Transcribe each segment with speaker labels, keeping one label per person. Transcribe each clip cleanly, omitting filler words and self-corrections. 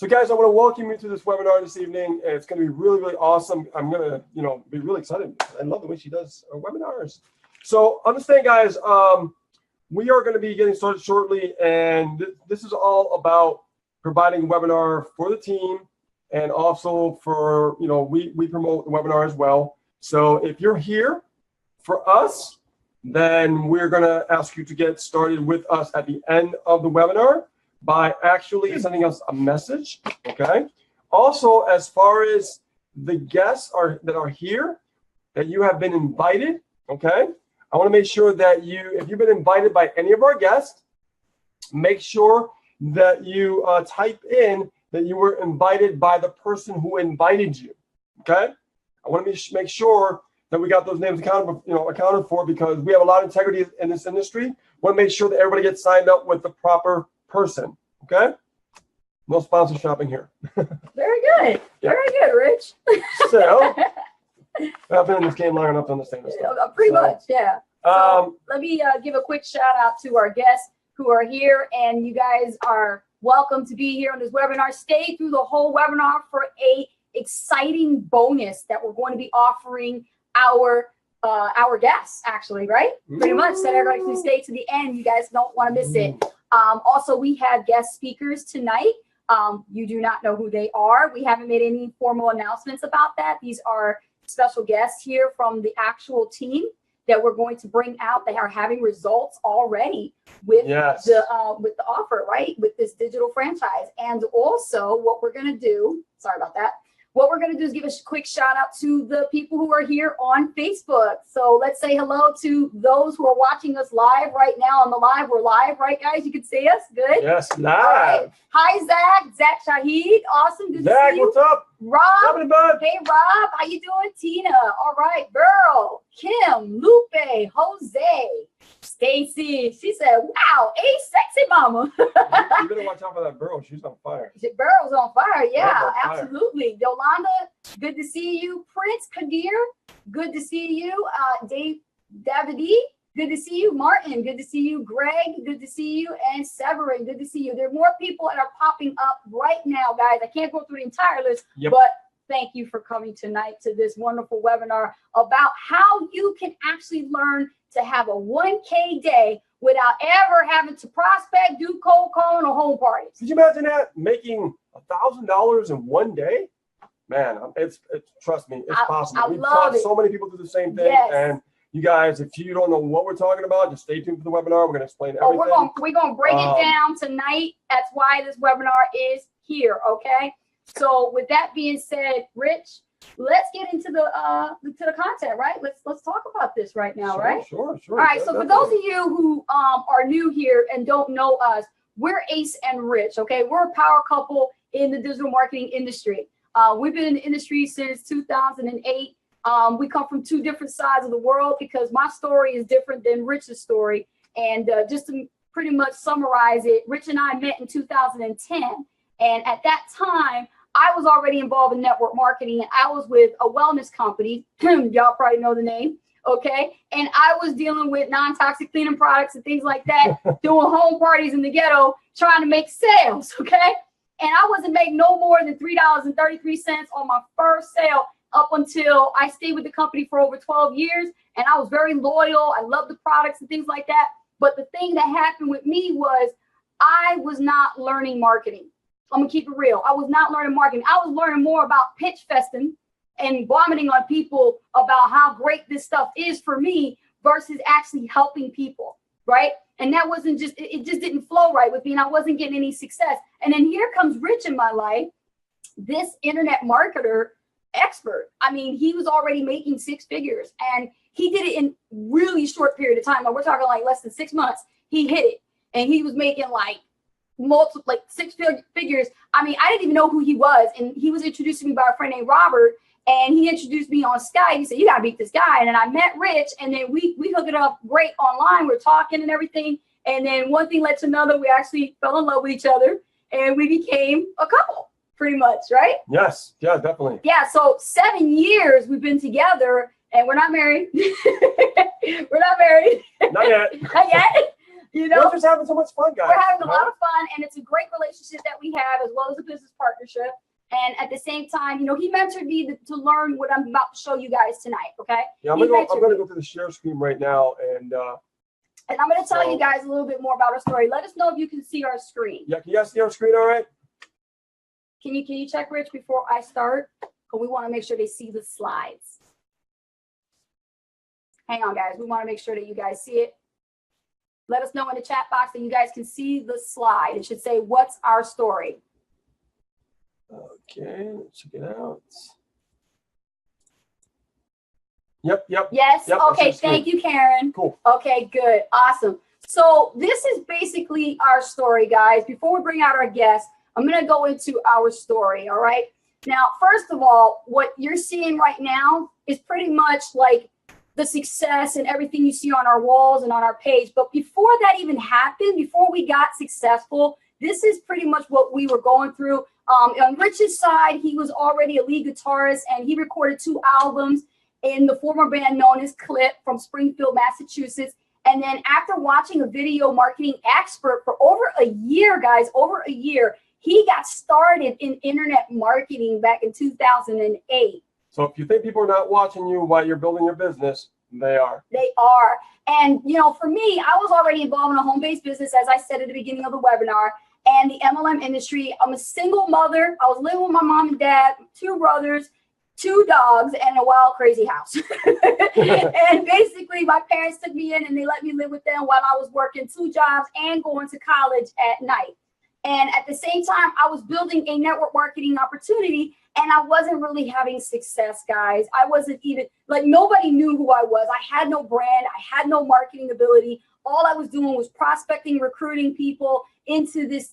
Speaker 1: So guys, I want to welcome you to this webinar this evening. It's going to be really, really awesome. I'm going to, be really excited. I love the way she does our webinars. So understand, guys, we are going to be getting started shortly, and this is all about providing a webinar for the team, and also for, we promote the webinar as well. So if you're here for us, then we're going to ask you to get started with us at the end of the webinar by actually sending us a message, okay? Also, as far as the guests that are here, that you have been invited, okay? I want to make sure that if you've been invited by any of our guests, make sure that you type in that you were invited by the person who invited you, okay? I want to make sure that we got those names accounted for, because we have a lot of integrity in this industry. We want to make sure that everybody gets signed up with the proper person, okay? No sponsor shopping here.
Speaker 2: Very good. Yeah. Very good, Rich.
Speaker 1: So, I've been in this game long enough to understand this stuff.
Speaker 2: Pretty much, yeah. So let me give a quick shout out to our guests who are here, and you guys are welcome to be here on this webinar. Stay through the whole webinar for a exciting bonus that we're going to be offering our guests, actually, right? Pretty much. So everybody can stay to the end. You guys don't want to miss it. Also, we have guest speakers tonight. You do not know who they are. We haven't made any formal announcements about that. These are special guests here from the actual team that we're going to bring out. They are having results already with the offer, right? With this digital franchise. And also what we're going to do, sorry about that. What we're going to do is give a quick shout out to the people who are here on Facebook. So let's say hello to those who are watching us live right now on the live. We're live, right, guys? You can see us? Good?
Speaker 1: Yes, live.
Speaker 2: All right. Hi, Zach Shahid. Awesome. Good
Speaker 1: Zach,
Speaker 2: to see you.
Speaker 1: what's up?
Speaker 2: Rob.
Speaker 1: Bud.
Speaker 2: Hey, Rob. How you doing? Tina. All right. Burl, Kim, Lupe, Jose, Stacy. She said, wow, a sexy mama.
Speaker 1: You better watch out for that Burl. She's on fire.
Speaker 2: Burl's on fire. Yeah,
Speaker 1: on fire.
Speaker 2: Absolutely. Yolanda, good to see you. Prince Kadir, good to see you. Davide, good to see you. Martin, good to see you. Greg, good to see you. And Severin, good to see you. There are more people that are popping up right now, guys. I can't go through the entire list, but thank you for coming tonight to this wonderful webinar about how you can actually learn to have a 1K day without ever having to prospect, do cold calling, or home parties.
Speaker 1: Could you imagine that? Making $1,000 in one day? Man, it's trust me, it's possible. We've taught so many people do the same thing. Yes. And you guys, if you don't know what we're talking about, just stay tuned for the webinar. We're going to explain everything.
Speaker 2: We're going to break it down tonight. That's why this webinar is here, okay? So with that being said, Rich, let's get into the content, right? Let's talk about this right now, right?
Speaker 1: Sure.
Speaker 2: All right. So for those of you who are new here and don't know us, we're Ace and Rich. Okay, we're a power couple in the digital marketing industry. We've been in the industry since 2008. We come from two different sides of the world because my story is different than Rich's story. And just to pretty much summarize it, Rich and I met in 2010, and at that time, I was already involved in network marketing, and I was with a wellness company. Y'all probably know the name, okay? And I was dealing with non-toxic cleaning products and things like that, doing home parties in the ghetto, trying to make sales, okay? And I wasn't making no more than $3.33 on my first sale up until I stayed with the company for over 12 years. And I was very loyal. I loved the products and things like that. But the thing that happened with me was I was not learning marketing. I'm gonna keep it real. I was not learning marketing. I was learning more about pitch festing and vomiting on people about how great this stuff is for me versus actually helping people, right? And that wasn't it just didn't flow right with me, and I wasn't getting any success. And then here comes Rich in my life, this internet marketer expert. I mean, he was already making six figures, and he did it in really short period of time. Like, we're talking like less than 6 months. He hit it, and he was making like six figures. I mean, I didn't even know who he was. And he was introduced to me by a friend named Robert, and he introduced me on Skype. He said, you gotta meet this guy. And then I met Rich, and then we hooked it up great online. We're talking and everything. And then one thing led to another. We actually fell in love with each other, and we became a couple pretty much, right?
Speaker 1: Yes, yeah, definitely.
Speaker 2: Yeah, so 7 years we've been together, and we're not married. We're not married.
Speaker 1: Not yet.
Speaker 2: Not yet. You know,
Speaker 1: we're just having so much fun, guys.
Speaker 2: we're having a lot of fun, and it's a great relationship that we have, as well as a business partnership. And at the same time, you know, he mentored me to learn what I'm about to show you guys tonight. Okay.
Speaker 1: Yeah, I'm gonna go to the share screen right now, and
Speaker 2: I'm going to tell you guys a little bit more about our story. Let us know if you can see our screen.
Speaker 1: Yeah, can you guys see our screen all right?
Speaker 2: Can you check, Rich, before I start? Because we want to make sure they see the slides. Hang on, guys. We want to make sure that you guys see it. Let us know in the chat box that you guys can see the slide. It should say, "What's our story?"
Speaker 1: Okay, let's check it out. Yep.
Speaker 2: Yes.
Speaker 1: Yep,
Speaker 2: Okay. Thank you, Karen.
Speaker 1: Cool.
Speaker 2: Okay. Good. Awesome. So this is basically our story, guys. Before we bring out our guests, I'm going to go into our story. All right. Now, first of all, what you're seeing right now is pretty much like the success and everything you see on our walls and on our page. But before that even happened, before we got successful, this is pretty much what we were going through. On Rich's side, he was already a lead guitarist, and he recorded 2 albums in the former band known as Clip from Springfield, Massachusetts. And then after watching a video marketing expert for over a year, guys, over a year, he got started in internet marketing back in 2008.
Speaker 1: So if you think people are not watching you while you're building your business, they are.
Speaker 2: They are. And, you know, for me, I was already involved in a home-based business, as I said at the beginning of the webinar, and the MLM industry. I'm a single mother. I was living with my mom and dad, 2 brothers, 2 dogs, and a wild, crazy house. And basically, my parents took me in and they let me live with them while I was working 2 jobs and going to college at night. And at the same time, I was building a network marketing opportunity, and I wasn't really having success, guys. I wasn't even, like, nobody knew who I was. I had no brand. I had no marketing ability. All I was doing was prospecting, recruiting people into this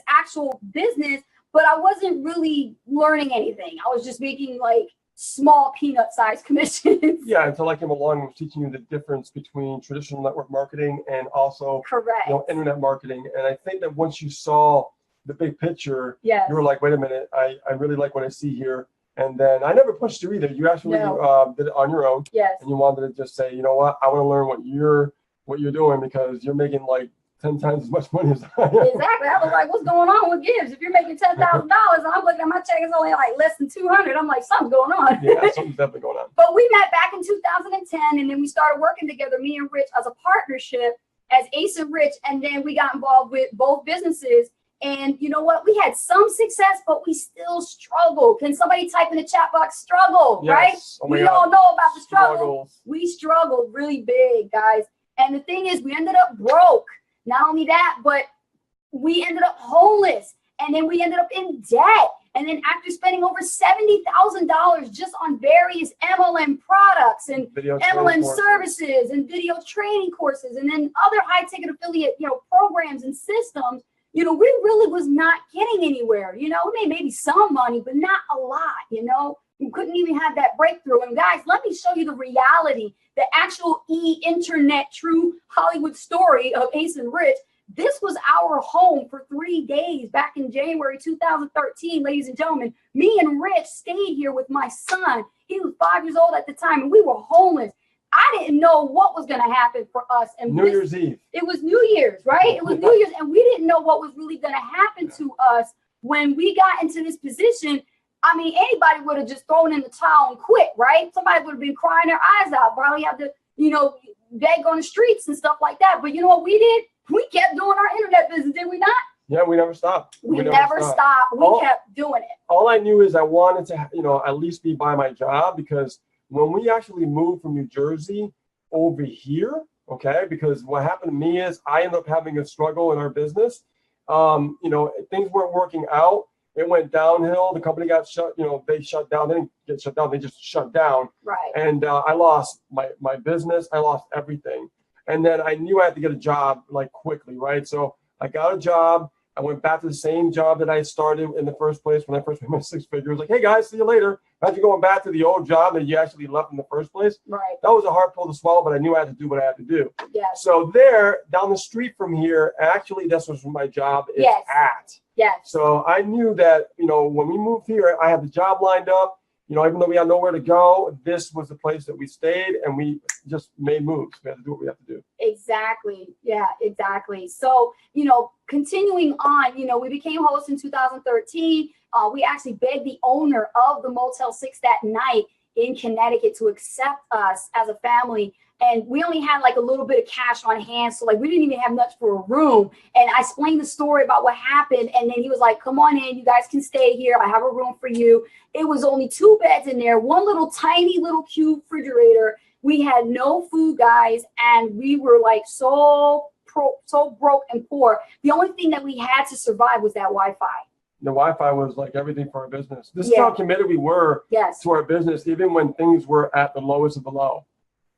Speaker 2: actual business, but I wasn't really learning anything. I was just making like small peanut-sized commissions.
Speaker 1: Yeah, until I came along and was teaching you the difference between traditional network marketing and also
Speaker 2: Correct.
Speaker 1: Internet marketing. And I think that once you saw the big picture,
Speaker 2: yes.
Speaker 1: you were like, wait a minute, I really like what I see here. And then I never pushed you either. You actually did it on your own.
Speaker 2: Yes.
Speaker 1: And you wanted to just say, you know what, I want to learn what you're doing, because you're making like 10 times as much money as I am.
Speaker 2: Exactly. I was like, what's going on with Gibbs? If you're making $10,000 and I'm looking at my check, it's only like less than 200. I'm like, something's going on.
Speaker 1: Yeah, something's definitely going on.
Speaker 2: But we met back in 2010, and then we started working together, me and Rich, as a partnership as Ace and Rich. And then we got involved with both businesses. And you know what? We had some success, but we still struggle. Can somebody type in the chat box, struggle,
Speaker 1: yes.
Speaker 2: right?
Speaker 1: Oh
Speaker 2: we
Speaker 1: God.
Speaker 2: all know about the struggle.
Speaker 1: Struggles.
Speaker 2: We struggled really big, guys. And the thing is, we ended up broke. Not only that, but we ended up homeless, and then we ended up in debt. And then after spending over $70,000 just on various MLM products and MLM services and video training courses, and then other high-ticket affiliate, programs and systems, we really was not getting anywhere. We made maybe some money, but not a lot. We couldn't even have that breakthrough. And guys, let me show you the reality, the actual internet true Hollywood story of Ace and Rich. This was our home for 3 days back in January 2013, ladies and gentlemen. Me and Rich stayed here with my son. He was 5 years old at the time, and we were homeless. I didn't know what was going to happen for us. And
Speaker 1: New Year's Eve.
Speaker 2: It was New Year's, right? It was New Year's, and we didn't know what was really going to happen to us when we got into this position. I mean, anybody would have just thrown in the towel and quit, right? Somebody would have been crying their eyes out, probably have to, beg on the streets and stuff like that. But you know what we did? We kept doing our internet business, did we not?
Speaker 1: Yeah, we never stopped.
Speaker 2: We never stopped. We kept doing it.
Speaker 1: All I knew is I wanted to, at least be by my job, because when we actually moved from New Jersey over here, okay, because what happened to me is I ended up having a struggle in our business. Things weren't working out. It went downhill. The company got shut. They shut down. They didn't get shut down. They just shut down.
Speaker 2: Right.
Speaker 1: And I lost my business. I lost everything. And then I knew I had to get a job like quickly, right? So I got a job. I went back to the same job that I started in the first place when I first made my 6 figures. Like, hey guys, see you later. Imagine going back to the old job that you actually left in the first place.
Speaker 2: Right.
Speaker 1: That was a hard pill to swallow, but I knew I had to do what I had to do.
Speaker 2: Yes.
Speaker 1: So there, down the street from here, actually, that's where my job is at.
Speaker 2: Yes.
Speaker 1: So I knew that, when we moved here, I had the job lined up. you know, even though we had nowhere to go, this was the place that we stayed, and we just made moves. We had to do what we have to do.
Speaker 2: Exactly. Yeah, exactly. So, you know, continuing on, you know, we became hosts in 2013. We actually begged the owner of the Motel 6 that night in Connecticut to accept us as a family. And we only had like a little bit of cash on hand. So like we didn't even have much for a room. And I explained the story about what happened. And then he was like, come on in, you guys can stay here. I have a room for you. It was only 2 beds in there, one little tiny little cube refrigerator. We had no food, guys. And we were like so broke and poor. The only thing that we had to survive was that Wi-Fi.
Speaker 1: The Wi-Fi was like everything for our business. This is how committed we were to our business, even when things were at the lowest of the low.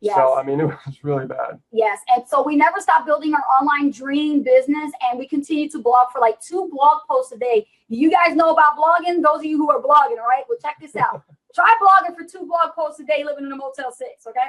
Speaker 1: Yes. So, I mean, it was really bad.
Speaker 2: Yes. And so we never stopped building our online dream business, and we continued to blog for like 2 blog posts a day. You guys know about blogging? Those of you who are blogging, all right? Well, check this out. Try blogging for 2 blog posts a day living in a Motel 6, okay?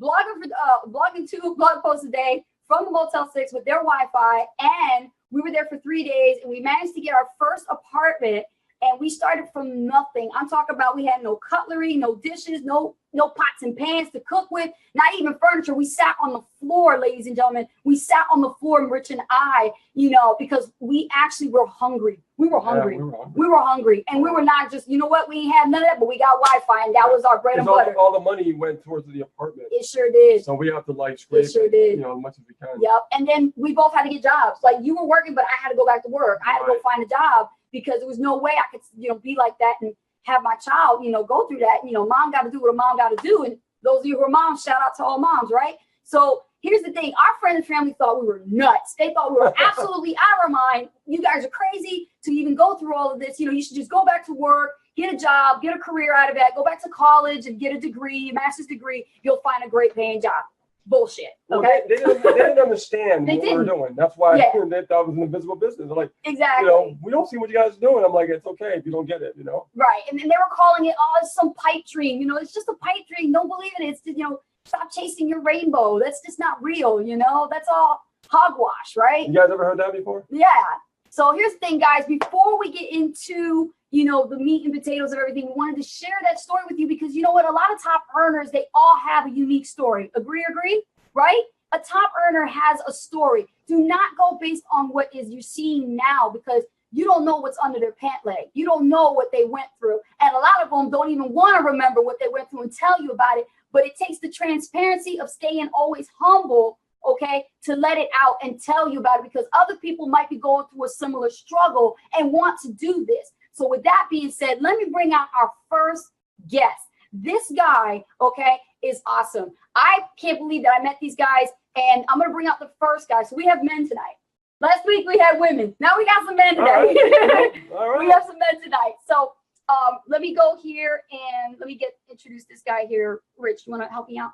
Speaker 2: Blogging 2 blog posts a day from the Motel 6 with their Wi-Fi, and we were there for 3 days, and we managed to get our first apartment, and we started from nothing. I'm talking about we had no cutlery, no dishes, no pots and pans to cook with, not even furniture. We sat on the floor, ladies and gentlemen. We sat on the floor, Rich and I, you know, because we actually were hungry. We were hungry. We were hungry. And we were not just, you know what, we ain't had none of that, but we got Wi-Fi, and that was our bread and butter.
Speaker 1: All the money went towards the apartment.
Speaker 2: It sure did.
Speaker 1: So we have to like scrape you know, as much as we can.
Speaker 2: Yep. And then we both had to get jobs. Like you were working, but I had to go back to work. I had to go find a job because there was no way I could, you know, be like that and have my child, you know, go through that. You know, mom got to do what a mom got to do. And those of you who are moms, shout out to all moms, right? So here's the thing. Our friends and family thought we were nuts. They thought we were absolutely out of our mind. You guys are crazy to even go through all of this. You know, you should just go back to work, get a job, get a career out of that, go back to college and get a degree, master's degree. You'll find a great paying job. Bullshit. Okay.
Speaker 1: Well, they didn't understand what we were doing. That's why they thought it was an invisible business. They're like,
Speaker 2: exactly.
Speaker 1: You know, we don't see what you guys are doing. I'm like, it's okay if you don't get it, you know?
Speaker 2: Right. And then they were calling it, oh, it's some pipe dream. You know, it's just a pipe dream. Don't believe it. It's, you know, stop chasing your rainbow. That's just not real. You know, that's all hogwash, right?
Speaker 1: You guys ever heard that before?
Speaker 2: Yeah. So here's the thing, guys, before we get into, you know, the meat and potatoes of everything, we wanted to share that story with you because you know what? A lot of top earners, they all have a unique story. Agree? Right? A top earner has a story. Do not go based on what is you're seeing now because you don't know what's under their pant leg. You don't know what they went through. And a lot of them don't even want to remember what they went through and tell you about it. But it takes the transparency of staying always humble, okay, to let it out and tell you about it because other people might be going through a similar struggle and want to do this. So with that being said, let me bring out our first guest. This guy, okay, is awesome. I can't believe that I met these guys, and I'm going to bring out the first guy. So we have men tonight. Last week we had women. Now we got some men today.
Speaker 1: All right.
Speaker 2: We have some men tonight. So let me go here and let me introduce this guy here. Rich, you want to help me out?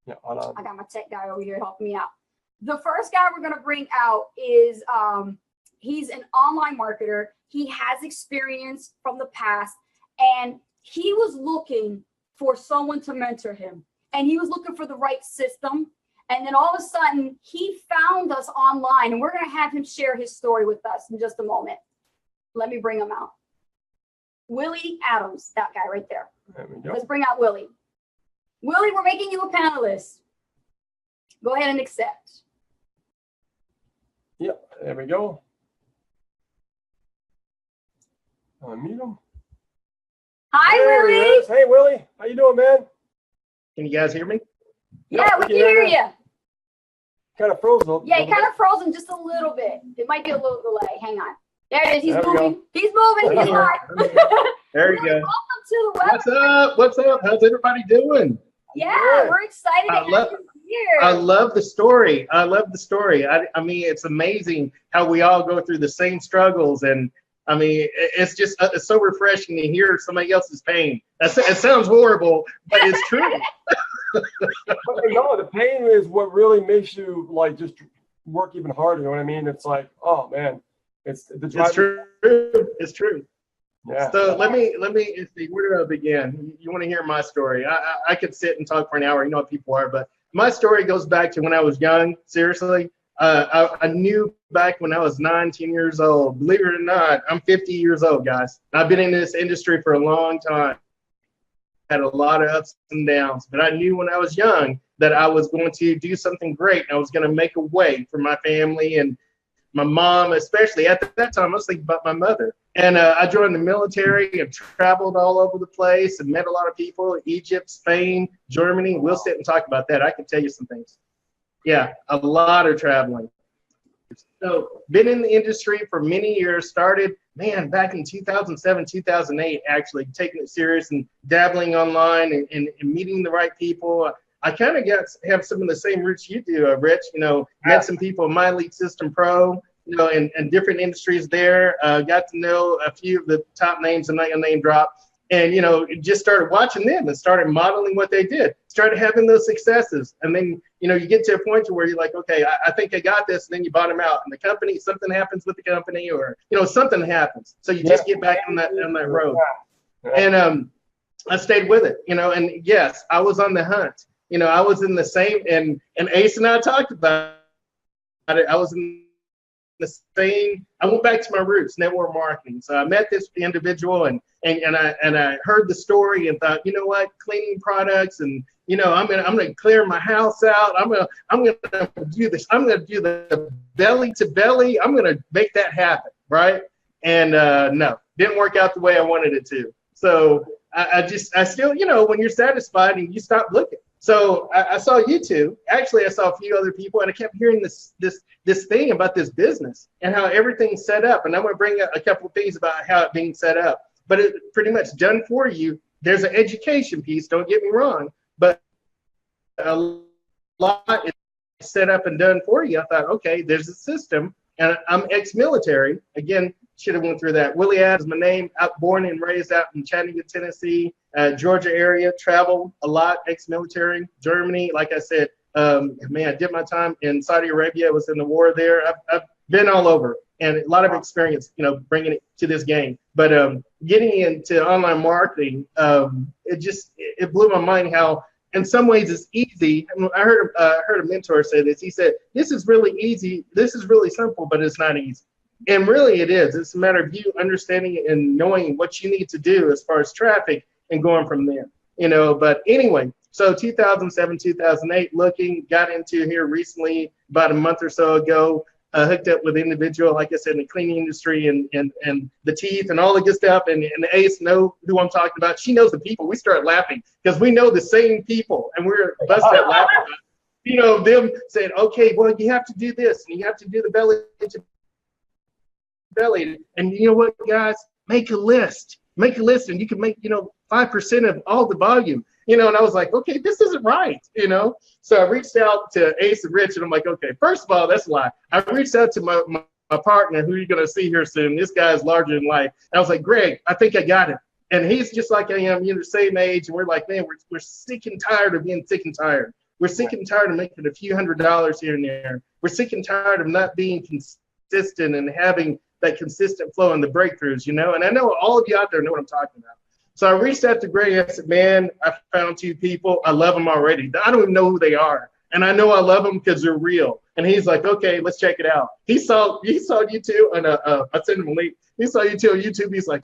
Speaker 1: Yeah, hold on.
Speaker 2: I got my tech guy over here helping me out. The first guy we're going to bring out is he's an online marketer. He has experience from the past, and he was looking for someone to mentor him. And he was looking for the right system. And then all of a sudden, he found us online. And we're going to have him share his story with us in just a moment. Let me bring him out. Willie Adams, that guy right there.
Speaker 1: There we go.
Speaker 2: Let's bring out Willie. Willie, we're making you a panelist. Go ahead and accept.
Speaker 1: Yep, there we go. Meet him.
Speaker 2: Hi,
Speaker 1: there
Speaker 2: Willie.
Speaker 1: He is. Hey, Willie. How you doing, man?
Speaker 3: Can you guys hear me?
Speaker 2: Yeah, we can hear you.
Speaker 1: Kind of frozen.
Speaker 2: Yeah, he kind of frozen just a little bit. It might be a little delay. Hang on. There it is. He's moving. He's moving. He's live.
Speaker 3: There you go.
Speaker 2: Welcome to the webinar.
Speaker 3: What's up? How's everybody doing?
Speaker 2: Yeah, we're excited to have you here.
Speaker 3: I love the story. I mean, it's amazing how we all go through the same struggles, and I mean, it's just it's so refreshing to hear somebody else's pain. It sounds horrible, but it's true.
Speaker 1: But no, the pain is what really makes you like just work even harder. You know what I mean? It's like, oh man, it's
Speaker 3: true. It's true.
Speaker 1: Yeah.
Speaker 3: So let me see, where do I begin? You want to hear my story? I could sit and talk for an hour. You know what people are, but my story goes back to when I was young. Seriously, I knew back when I was 19 years old. Believe it or not, I'm 50 years old, guys. I've been in this industry for a long time. had a lot of ups and downs, but I knew when I was young that I was going to do something great. And I was going to make a way for my family and my mom, especially at that time. I was thinking about my mother. And I joined the military and traveled all over the place and met a lot of people, Egypt, Spain, Germany. We'll sit and talk about that. I can tell you some things. Yeah, a lot of traveling. So been in the industry for many years, started, man, back in 2007, 2008, actually taking it serious and dabbling online and meeting the right people. I kind of have some of the same roots you do, Rich. You know, met some people in My Elite System Pro, you know, in different industries there. Got to know a few of the top names. I'm not gonna name drop. And, you know, just started watching them and started modeling what they did. Started having those successes. And then, you know, you get to a point to where you're like, okay, I think I got this. And then you bottom out. And the company, something happens with the company, or, you know, something happens. So you just get back on that road. And I stayed with it, you know, and yes, I was on the hunt. You know, I was in the same, and Ace and I talked about it. I was in the same, I went back to my roots, network marketing. So I met this individual and I heard the story and thought, you know what, cleaning products, and you know, I'm gonna clear my house out. I'm gonna do this. I'm gonna do the belly to belly. I'm gonna make that happen, right? And no, didn't work out the way I wanted it to. So I still, you know, when you're satisfied and you stop looking. So I saw you two. Actually, I saw a few other people, and I kept hearing this thing about this business and how everything's set up. And I'm going to bring up a couple of things about how it's being set up. But it's pretty much done for you. There's an education piece. Don't get me wrong, but a lot is set up and done for you. I thought, okay, there's a system, and I'm ex-military. Again, should have went through that. Willie Adams is my name. Born and raised out in Chattanooga, Tennessee, Georgia area. Traveled a lot, ex-military, Germany. Like I said, man, I did my time in Saudi Arabia. I was in the war there. I've been all over, and a lot of experience, you know, bringing it to this game. But getting into online marketing, it blew my mind how, in some ways, it's easy. I heard a mentor say this. He said, "This is really easy. This is really simple, but it's not easy." And really it is. It's a matter of you understanding and knowing what you need to do as far as traffic and going from there, you know. But anyway, so 2007, 2008, got into here recently, about a month or so ago, hooked up with an individual, like I said, in the cleaning industry and the teeth and all the good stuff. And the Ace know who I'm talking about. She knows the people. We start laughing because we know the same people, and we're busted out laughing. You know, them saying, okay, well, you have to do this, and you have to do the belly to belly. And you know what, guys, make a list, and you can make, you know, 5% of all the volume, you know. And I was like, okay, this isn't right, you know. So I reached out to Ace and Rich, and I'm like, okay, first of all, that's a lie. I reached out to my partner, who you're gonna see here soon. This guy's larger than life. And I was like, Greg, I think I got it. And he's just like I am, you know, the same age, and we're like, man, we're sick and tired of being sick and tired. We're sick and tired of making a few $100s here and there. We're sick and tired of not being consistent and having that consistent flow and the breakthroughs, you know. And I know all of you out there know what I'm talking about. So I reached out to Greg. I said, man, I found two people. I love them already. I don't even know who they are. And I know I love them because they're real. And he's like, okay, let's check it out. He saw you two, and I sent him a link. He saw you two on YouTube. He's like,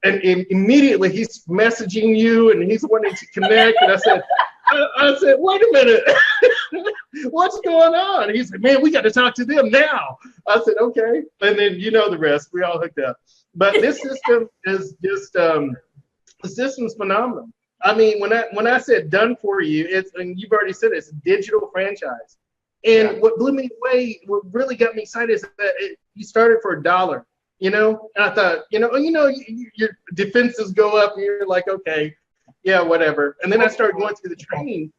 Speaker 3: and immediately he's messaging you, and he's wanting to connect. And I said, wait a minute, what's going on? He said, man, we got to talk to them now. I said, okay. And then you know the rest. We all hooked up. But this system is just, the system's phenomenal. I mean, when I said done for you, and you've already said it's a digital franchise. And what blew me away, what really got me excited is that you started for $1, you know? And I thought, you know, your defenses go up and you're like, okay, yeah, whatever. And then I started going through the training.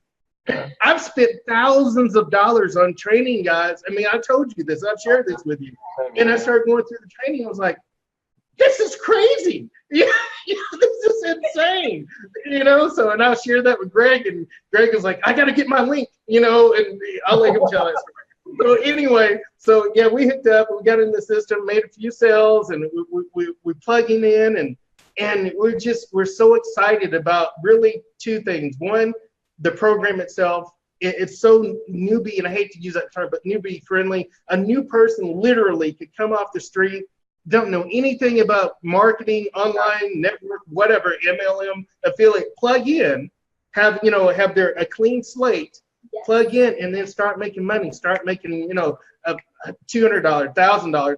Speaker 3: I've spent thousands of dollars on training, guys. I mean, I told you this. I've shared this with you. And I started going through the training. I was like, this is crazy. Yeah, this is insane. You know, so, and I'll share that with Greg. And Greg was like, I got to get my link, you know, and I'll let him tell that story. So anyway, so yeah, we hooked up. We got in the system, made a few sales, and we plugging in, and we're so excited about really two things. One, the program itself. It's so newbie, and I hate to use that term, but newbie friendly. A new person literally could come off the street, don't know anything about marketing, online, network, whatever, MLM, affiliate, plug in, have their a clean slate,
Speaker 2: Yes.
Speaker 3: plug in, and then start making money, start making, a $200, $1,000,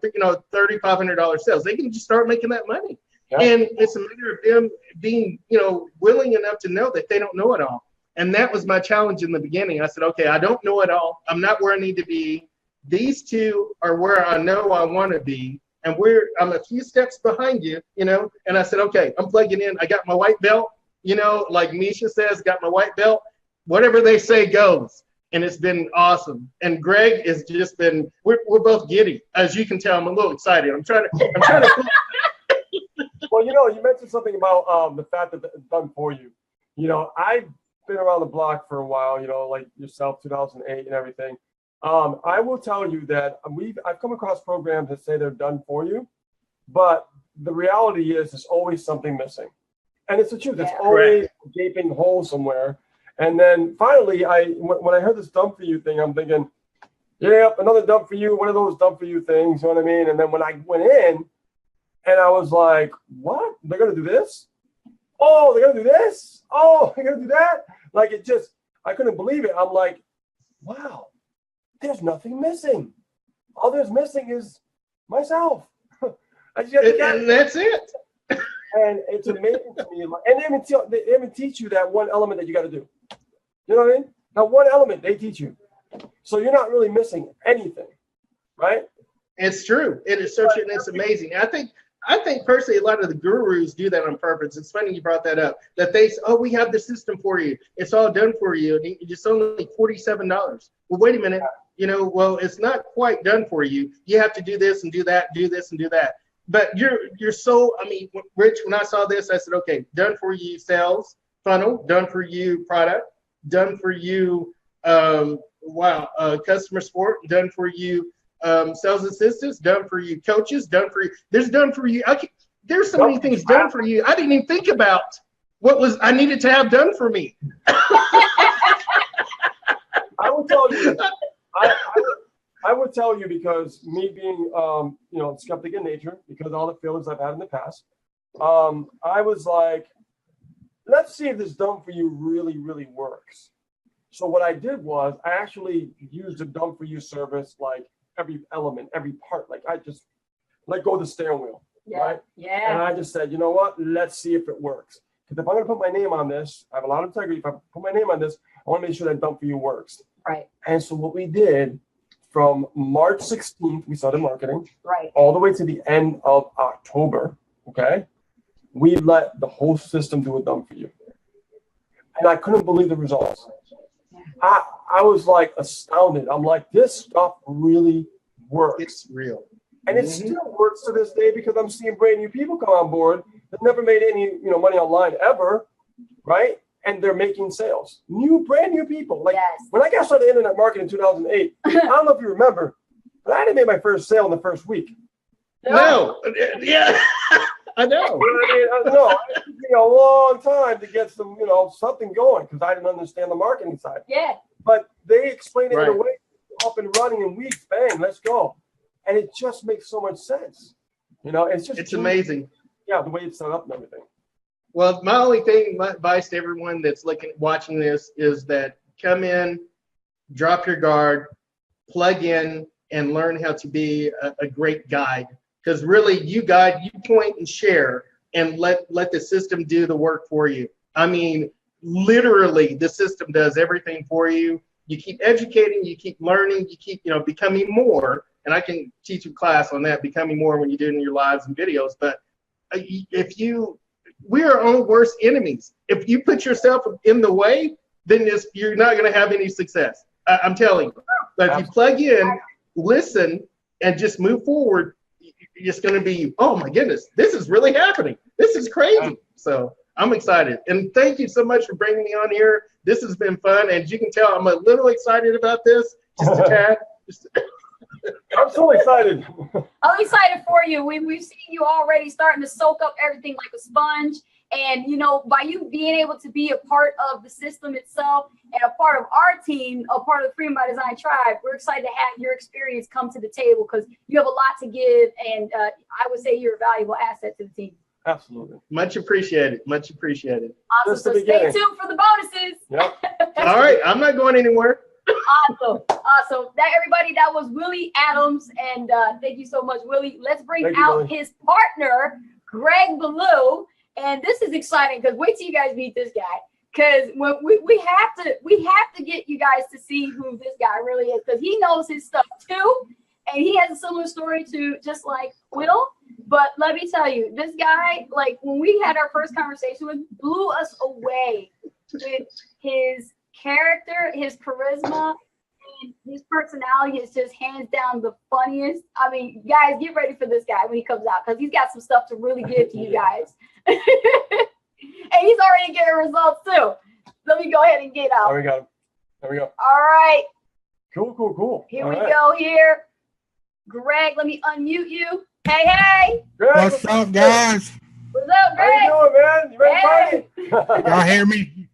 Speaker 3: $3,500 sales. They can just start making that money.
Speaker 1: Yeah.
Speaker 3: And it's a matter of them being, willing enough to know that they don't know it all. And that was my challenge in the beginning. I said, okay, I don't know it all. I'm not where I need to be. These two are where I know I want to be. And I'm a few steps behind you, and I said, okay, I'm plugging in. I got my white belt, like Misha says, got my white belt. Whatever they say goes. And it's been awesome. And Greg has just been, we're both giddy. As you can tell, I'm a little excited. I'm trying to.
Speaker 1: Well, you mentioned something about the fact that it's done for you. I've been around the block for a while, like yourself, 2008 and everything. I will tell you that I've come across programs that say they're done for you, but the reality is there's always something missing. And it's the truth. It's always a gaping hole somewhere. And then finally, when I heard this done for you thing, I'm thinking, yep, another done for you, one of those done for you things, you know what I mean? And then when I went in and I was like, what? They're going to do this? Oh, they're going to do this? Oh, they're going to do that? Like I couldn't believe it. I'm like, wow. There's nothing missing. All there's missing is myself. I just have to
Speaker 3: and that's it.
Speaker 1: And it's amazing to me. And they even teach you that one element that you got to do. You know what I mean? Now, one element they teach you. So you're not really missing anything, right?
Speaker 3: It's true. It is such, and it's amazing. I think personally, a lot of the gurus do that on purpose. It's funny you brought that up. That they say, oh, we have the system for you. It's all done for you. And it's only $47. Well, wait a minute. Well, it's not quite done for you. You have to do this and do that, do this and do that. But you're so, Rich, when I saw this, I said, okay, done for you sales funnel, done for you product, done for you, customer support, done for you, sales assistants, done for you coaches, done for you. There's done for you. There's so many things done for you. I didn't even think about what I needed to have done for me.
Speaker 1: I will tell you. I would tell you because me being, skeptic in nature, because all the feelings I've had in the past, I was like, let's see if this done for you really, really works. So what I did was I actually used a done for you service, like every element, every part. Like I just let go of the steering wheel, right?
Speaker 2: Yeah.
Speaker 1: And I just said, you know what? Let's see if it works. Because if I'm going to put my name on this, I have a lot of integrity. If I put my name on this, I want to make sure that done for you works.
Speaker 2: Right.
Speaker 1: And so what we did from March 16th, we started marketing,
Speaker 2: right,
Speaker 1: all the way to the end of October. Okay. We let the whole system do it done for you. And I couldn't believe the results. I was like astounded. I'm like, this stuff really works.
Speaker 3: It's real.
Speaker 1: And it still works to this day because I'm seeing brand new people come on board that never made any, money online ever, right? And they're making sales. Brand new people. Like when I got started internet marketing in 2008, I don't know if you remember, but I didn't make my first sale in the first week.
Speaker 3: No. Yeah. I know.
Speaker 1: I know. It took me a long time to get some, something going because I didn't understand the marketing side.
Speaker 2: Yeah.
Speaker 1: But they explained it in a way, up and running in weeks, bang, let's go. And it just makes so much sense. It's
Speaker 3: amazing.
Speaker 1: Yeah, the way it's set up and everything.
Speaker 3: Well, my only thing, my advice to everyone that's watching this is that come in, drop your guard, plug in, and learn how to be a great guide. Because really, you guide, you point and share, and let the system do the work for you. Literally, the system does everything for you. You keep educating, you keep learning, you keep becoming more. And I can teach a class on that, becoming more when you do it in your lives and videos. But we are our own worst enemies. If you put yourself in the way, then you're not going to have any success. I'm telling you. But if you plug in, listen, and just move forward, it's going to be, oh my goodness, this is really happening. This is crazy. So I'm excited. And thank you so much for bringing me on here. This has been fun. And as you can tell, I'm a little excited about this, just a tad.
Speaker 1: I'm so excited.
Speaker 2: I'm excited for you. We've seen you already starting to soak up everything like a sponge. And, you know, by you being able to be a part of the system itself and a part of our team, a part of the Freedom by Design tribe, we're excited to have your experience come to the table because you have a lot to give. And I would say you're a valuable asset to the team.
Speaker 1: Absolutely.
Speaker 3: Much appreciated. Much appreciated.
Speaker 2: Awesome. So stay tuned for the bonuses.
Speaker 1: Yep.
Speaker 3: All right. I'm not going anywhere.
Speaker 2: Awesome. Everybody, that was Willie Adams. And thank you so much, Willie. Let's bring out his partner, Greg Ballou. And this is exciting because wait till you guys meet this guy. Because when we have to get you guys to see who this guy really is, because he knows his stuff too. And he has a similar story to just like Will. But let me tell you, this guy, like when we had our first conversation with, blew us away with his character, his charisma, and his personality is just hands down the funniest. I mean, guys, get ready for this guy when he comes out because he's got some stuff to really give to you guys. And he's already getting results too. Let me go ahead and get out.
Speaker 1: There we go. There we go.
Speaker 2: All right.
Speaker 1: Cool.
Speaker 2: Here we go here. Greg, let me unmute you. Hey.
Speaker 1: Greg,
Speaker 4: what's up, guys?
Speaker 2: What's up, Greg?
Speaker 1: How you doing, man? You ready to party?
Speaker 4: Y'all hear me?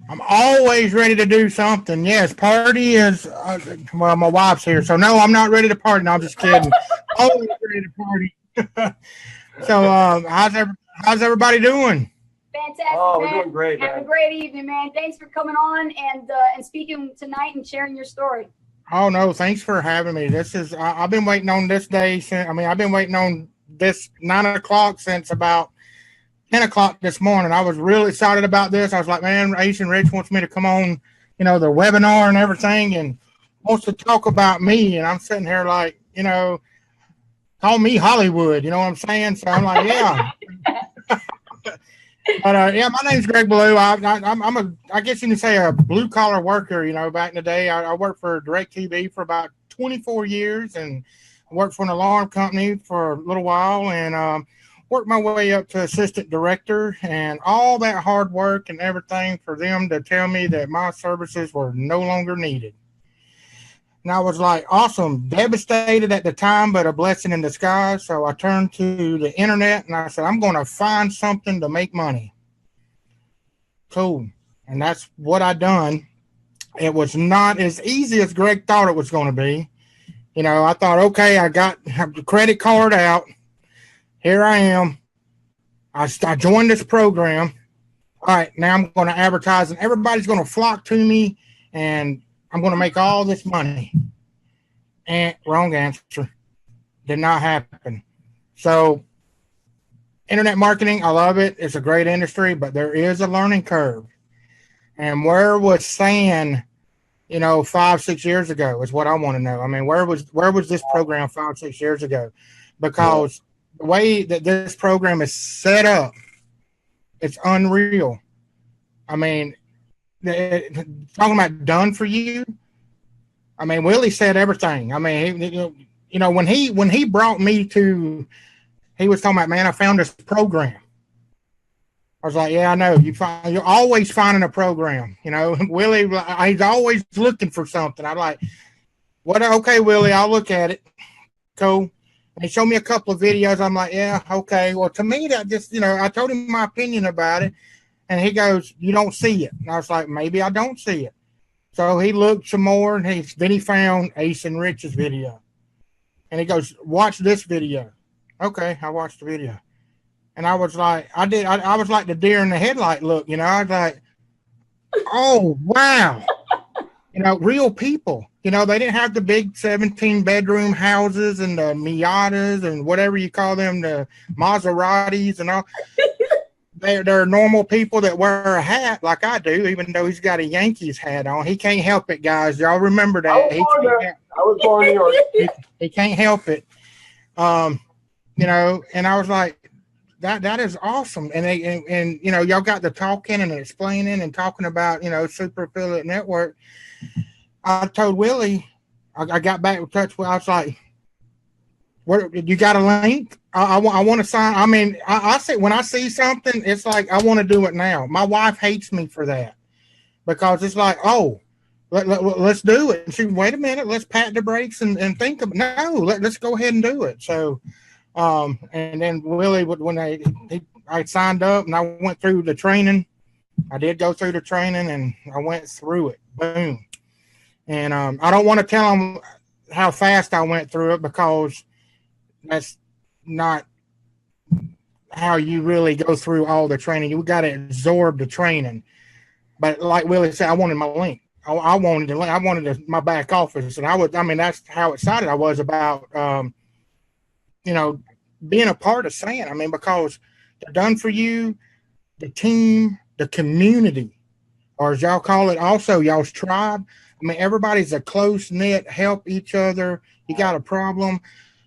Speaker 4: I'm always ready to do something. Yes, party is, well, my wife's here. So, no, I'm not ready to party. No, I'm just kidding. Always ready to party. So, how's everybody doing?
Speaker 2: Fantastic,
Speaker 1: oh,
Speaker 2: man.
Speaker 1: We're doing great, man.
Speaker 2: Have a great evening, man. Thanks for coming on and speaking tonight and sharing your story.
Speaker 4: Oh, no, thanks for having me. I've been waiting on this day. I've been waiting on this 9 o'clock since about 10 o'clock this morning. I was really excited about this. I was like, man, Ace and Rich wants me to come on, the webinar and everything and wants to talk about me. And I'm sitting here like, call me Hollywood. You know what I'm saying? So I'm like, yeah. But my name's Greg Ballou. I guess you can say a blue collar worker. Back in the day, I worked for DirecTV for about 24 years and worked for an alarm company for a little while and worked my way up to assistant director and all that hard work and everything for them to tell me that my services were no longer needed. And I was like, awesome, devastated at the time, but a blessing in disguise. So I turned to the internet and I said, I'm going to find something to make money. Cool. And that's what I done. It was not as easy as Greg thought it was going to be. I thought, okay, I got the credit card out. Here I am. I joined this program. All right, now I'm going to advertise and everybody's going to flock to me and I'm going to make all this money. And wrong answer. Did not happen. So internet marketing, I love it. It's a great industry, but there is a learning curve. And where was saying, 5-6 years ago is what I want to know. I mean, where was this program 5-6 years ago? Because the way that this program is set up, it's unreal. I mean, talking about done for you. I mean, Willie said everything. I mean, when he brought me to, he was talking about, man, I found this program. I was like, yeah, I know. You're always finding a program. Willie, he's always looking for something. I'm like, what? Okay, Willie, I'll look at it. Cool. And he showed me a couple of videos. I'm like, yeah, okay. Well, to me, that just, I told him my opinion about it. And he goes, you don't see it. And I was like, maybe I don't see it. So he looked some more and then he found Ace and Rich's video. And he goes, watch this video. Okay, I watched the video. And I was like, I was like the deer in the headlight look, I was like, oh, wow. Real people. They didn't have the big 17-bedroom houses and the Miatas and whatever you call them, the Maseratis and all. They're normal people that wear a hat like I do, even though he's got a Yankees hat on. He can't help it, guys. Y'all remember that.
Speaker 1: I was born in New York.
Speaker 4: He can't help it. And I was like, that is awesome. And y'all got the talking and explaining and talking about, Super Affiliate Network. I told Willie, I got back in touch with, I was like, what, you got a link? I want to sign. I mean, I say when I see something, it's like, I want to do it now. My wife hates me for that because it's like, oh, let's do it. And she, wait a minute, let's pat the brakes and think of, no, let's go ahead and do it. So, and then Willie, when I signed up and I went through the training. I did go through the training and I went through it. Boom. And I don't want to tell them how fast I went through it because that's not how you really go through all the training. You got to absorb the training. But like Willie said, I wanted my link. I wanted my back office, and that's how excited I was about, being a part of SAN. Because they're done for you, the team, the community, or as y'all call it, also y'all's tribe. Everybody's a close knit, help each other. You got a problem,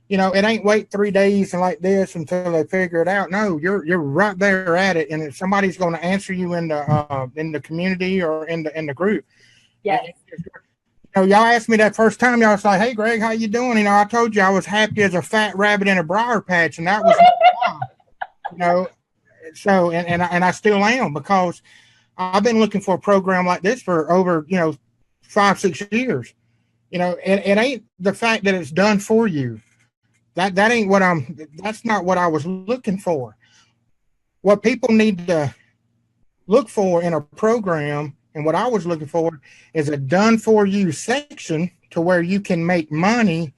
Speaker 4: it ain't wait 3 days and like this until they figure it out. No, you're right there at it, and if somebody's going to answer you in the community or in the group.
Speaker 2: Yes.
Speaker 4: Y'all asked me that first time. Y'all was like, "Hey, Greg, how you doing?" I told you I was happy as a fat rabbit in a briar patch, and that was, So, and I still am, because I've been looking for a program like this for over 5-6 years. It ain't the fact that it's done for you. That ain't that's not what I was looking for. What people need to look for in a program, and what I was looking for, is a done for you section to where you can make money,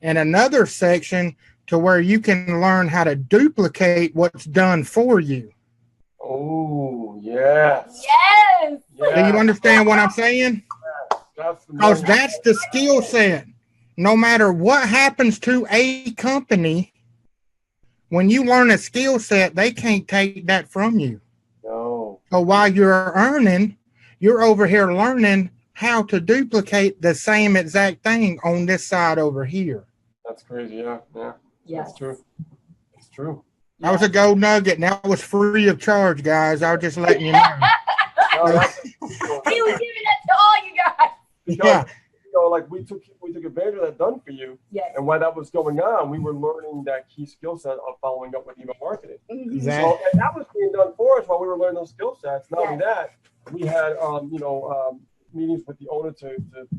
Speaker 4: and another section to where you can learn how to duplicate what's done for you.
Speaker 1: Oh, yes.
Speaker 2: Yes.
Speaker 1: Yes.
Speaker 4: Do you understand what I'm saying? Because that's the skill set. No matter what happens to a company, when you learn a skill set, they can't take that from you.
Speaker 1: No.
Speaker 4: So while you're earning, you're over here learning how to duplicate the same exact thing on this side over here.
Speaker 1: That's crazy. Yeah.
Speaker 2: Yes.
Speaker 1: That's true. It's true.
Speaker 4: That was a gold nugget, and that was free of charge, guys. I was just letting you know.
Speaker 1: No,
Speaker 2: He was giving that to all you guys.
Speaker 1: Because, like we took advantage of that done for you.
Speaker 2: Yes.
Speaker 1: And while that was going on, we were learning that key skill set of following up with email marketing.
Speaker 2: Mm-hmm.
Speaker 4: Exactly.
Speaker 1: So, and that was being done for us while we were learning those skill sets. Not only that, we had meetings with the owner to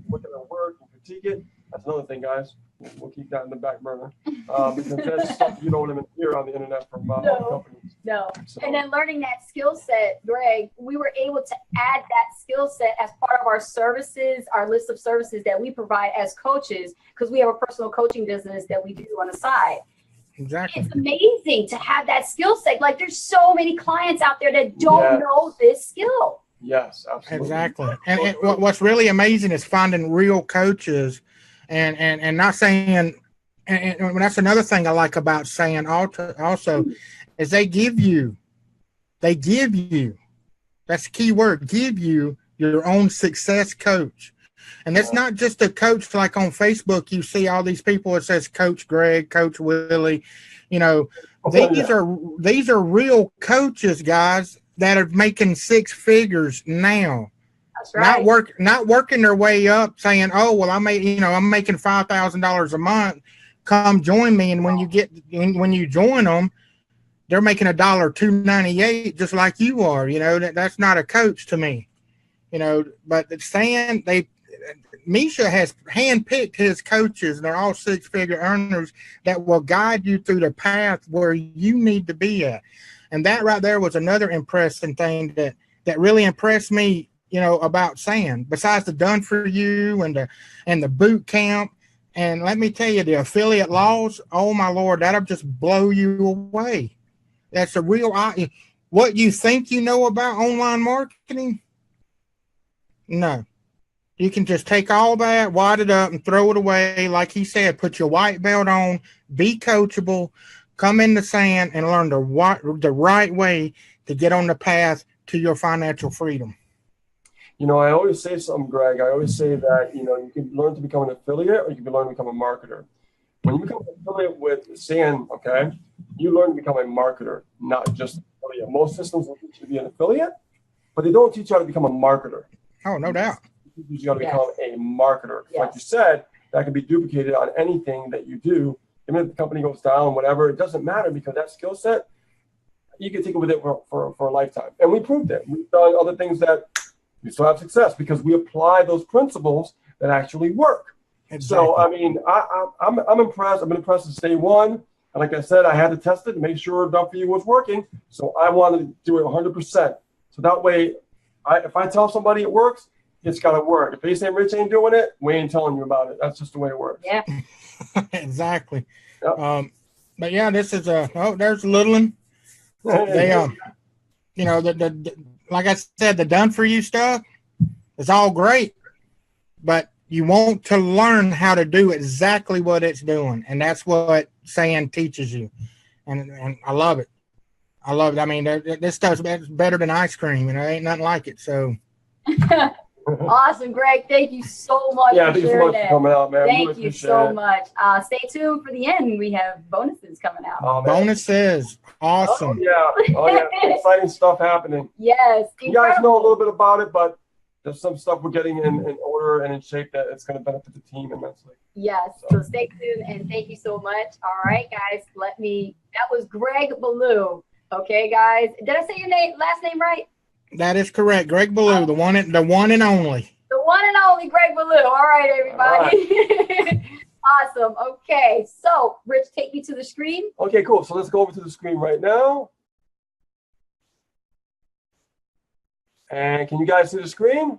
Speaker 1: look at their work and critique it. That's another thing, guys. We'll keep that in the back burner because that's stuff you don't even hear on the internet from companies.
Speaker 2: No.
Speaker 1: So,
Speaker 2: And then learning that skill set, Greg, we were able to add that skill set as part of our services, our list of services that we provide as coaches, because we have a personal coaching business that we do on the side.
Speaker 4: Exactly.
Speaker 2: It's amazing to have that skill set. Like, there's so many clients out there that don't know this skill.
Speaker 1: Yes, absolutely.
Speaker 4: Exactly. And what's really amazing is finding real coaches, and not saying, and that's another thing I like about SAN also, is they give you, that's the key word, give you your own success coach. And that's not just a coach like on Facebook. You see all these people that says Coach Greg, Coach Willie, these are real coaches, guys, that are making 6 figures now.
Speaker 2: That's right.
Speaker 4: Not working their way up saying, "Oh, well, I'm making $5,000 a month. Come join me." And when you join them, they're making $298 just like you are. That's not a coach to me. But Misha has handpicked his coaches, and they're all 6-figure earners that will guide you through the path where you need to be at. And that right there was another impressive thing that really impressed me, about SAN, besides the done for you and the boot camp. And let me tell you, the affiliate laws, oh my Lord, that'll just blow you away. That's a real, what you think you know about online marketing? No. You can just take all that, wad it up, and throw it away. Like he said, put your white belt on, be coachable, come in the SAN, and learn the right way to get on the path to your financial freedom.
Speaker 1: I always say something, Greg. I always say that, you can learn to become an affiliate, or you can learn to become a marketer. When you become an affiliate with SAN, okay, you learn to become a marketer, not just an affiliate. Most systems will teach you to be an affiliate, but they don't teach you how to become a marketer.
Speaker 4: Oh, no doubt.
Speaker 1: They teach you how to become a marketer.
Speaker 2: Yes.
Speaker 1: Like you said, that can be duplicated on anything that you do. Even if the company goes down, whatever, it doesn't matter, because that skill set, you can take it with it for a lifetime. And we proved it. We've done other things that we still have success because we apply those principles that actually work.
Speaker 4: Exactly.
Speaker 1: So, I'm impressed. I've been impressed since day one. And like I said, I had to test it to make sure Done For You was working. So I wanted to do it 100%. So that way, if I tell somebody it works, it's got to work. If Ace and Rich ain't doing it, we ain't telling you about it. That's just the way it works.
Speaker 2: Yeah.
Speaker 4: Exactly.
Speaker 1: Yep.
Speaker 4: But yeah, this is there's a little one. They you know, the like I said, the Done For You stuff is all great, but you want to learn how to do exactly what it's doing, and that's what Sand teaches you. And I love it. I love it. I mean, this stuff's better than ice cream, and there ain't nothing like it. So.
Speaker 2: Awesome, Greg. Thank you so much
Speaker 1: Yeah,
Speaker 2: for
Speaker 1: thank you so
Speaker 2: sharing
Speaker 1: much for
Speaker 2: that.
Speaker 1: coming out, man.
Speaker 2: Thank
Speaker 1: Really
Speaker 2: you
Speaker 1: appreciate
Speaker 2: so
Speaker 1: it.
Speaker 2: much. Stay tuned for the end. We have bonuses coming out.
Speaker 1: Oh, man.
Speaker 4: Bonuses. Awesome.
Speaker 1: Oh, yeah. Exciting stuff happening.
Speaker 2: Yes.
Speaker 1: You guys know a little bit about it, but there's some stuff we're getting in order and in shape that it's going to benefit the team immensely.
Speaker 2: Yes. So stay tuned and thank you so much. All right, guys. That was Greg Ballou. Okay, guys. Did I say your last name right?
Speaker 4: That is correct. Greg Ballou, the one and only.
Speaker 2: The one and only Greg Ballou. All right, everybody.
Speaker 1: All right.
Speaker 2: Awesome. Okay. So, Rich, take me to the screen.
Speaker 1: Okay, cool. So let's go over to the screen right now. And can you guys see the screen?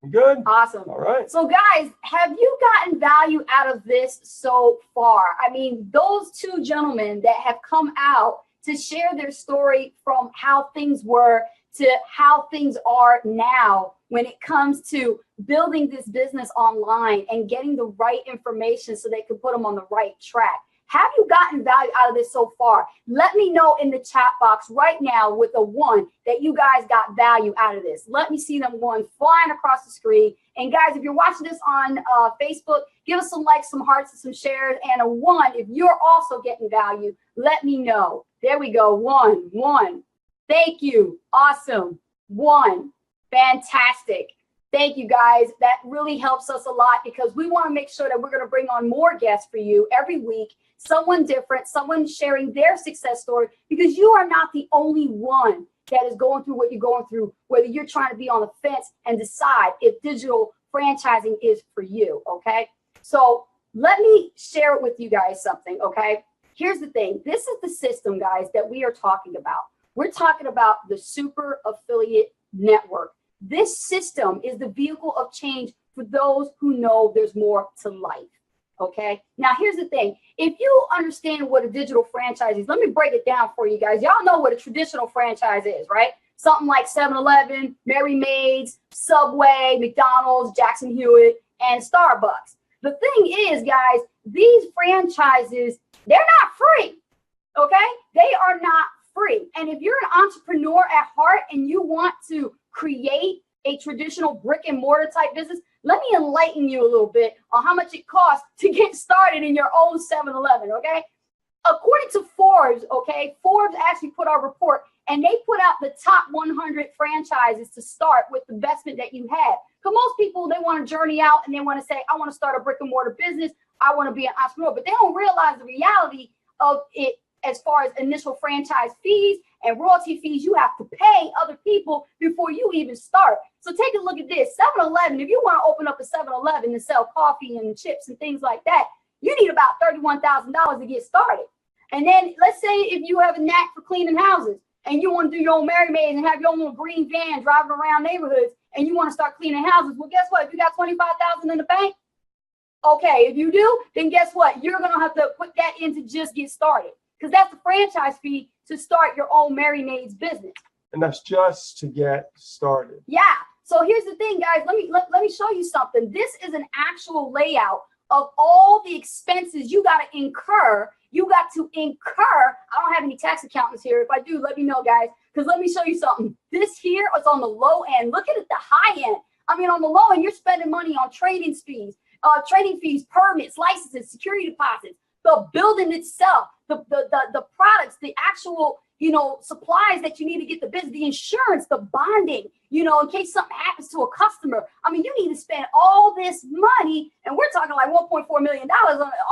Speaker 1: You good?
Speaker 2: Awesome.
Speaker 1: All right.
Speaker 2: So, guys, have you gotten value out of this so far? I mean, those two gentlemen that have come out to share their story from how things were to how things are now when it comes to building this business online and getting the right information so they can put them on the right track. Have you gotten value out of this so far? Let me know in the chat box right now with a 1 that you guys got value out of this. Let me see them ones flying across the screen. And guys, if you're watching this on Facebook, give us some likes, some hearts, and some shares, and a 1 if you're also getting value. Let me know. There we go. 1. Thank you. Awesome. 1. Fantastic. Thank you, guys. That really helps us a lot because we want to make sure that we're going to bring on more guests for you every week. Someone different, someone sharing their success story, because you are not the only one that is going through what you're going through, whether you're trying to be on the fence and decide if digital franchising is for you, okay? So let me share with you guys something, okay? Here's the thing. This is the system, guys, that we are talking about. We're talking about the Super Affiliate Network. This system is the vehicle of change for those who know there's more to life. Okay. Now, here's the thing. If you understand what a digital franchise is, let me break it down for you guys. Y'all know what a traditional franchise is, right? Something like 7-Eleven, Mary Maids, Subway, McDonald's, Jackson Hewitt, and Starbucks. The thing is, guys, these franchises, they're not free. Okay. They are not free. And if you're an entrepreneur at heart and you want to create a traditional brick and mortar type business, let me enlighten you a little bit on how much it costs to get started in your own 7-Eleven, okay? According to Forbes, okay, Forbes actually put our report and they put out the top 100 franchises to start with the investment that you have. Because most people, they want to journey out and they want to say, I want to start a brick and mortar business. I want to be an entrepreneur, but they don't realize the reality of it as far as initial franchise fees and royalty fees you have to pay other people before you even start. So take a look at this. 7-Eleven, if you want to open up a 7-Eleven and sell coffee and chips and things like that, you need about $31,000 to get started. And then let's say if you have a knack for cleaning houses and you want to do your own Mary Maids and have your own little green van driving around neighborhoods and you want to start cleaning houses, well, guess what? If you got $25,000 in the bank, okay, if you do, then guess what? You're going to have to put that in to just get started. Because that's the franchise fee to start your own Mary Maids business.
Speaker 1: And that's just to get started.
Speaker 2: Yeah. So here's the thing, guys. Let me show you something. This is an actual layout of all the expenses you got to incur. You got to incur. I don't have any tax accountants here. If I do, let me know, guys. Because let me show you something. This here is on the low end. Look at it, the high end. I mean, on the low end, you're spending money on trading fees, permits, licenses, security deposits, the building itself, the products, the actual, supplies that you need to get the business, the insurance, the bonding, in case something happens to a customer. I mean, you need to spend all this money, and we're talking like $1.4 million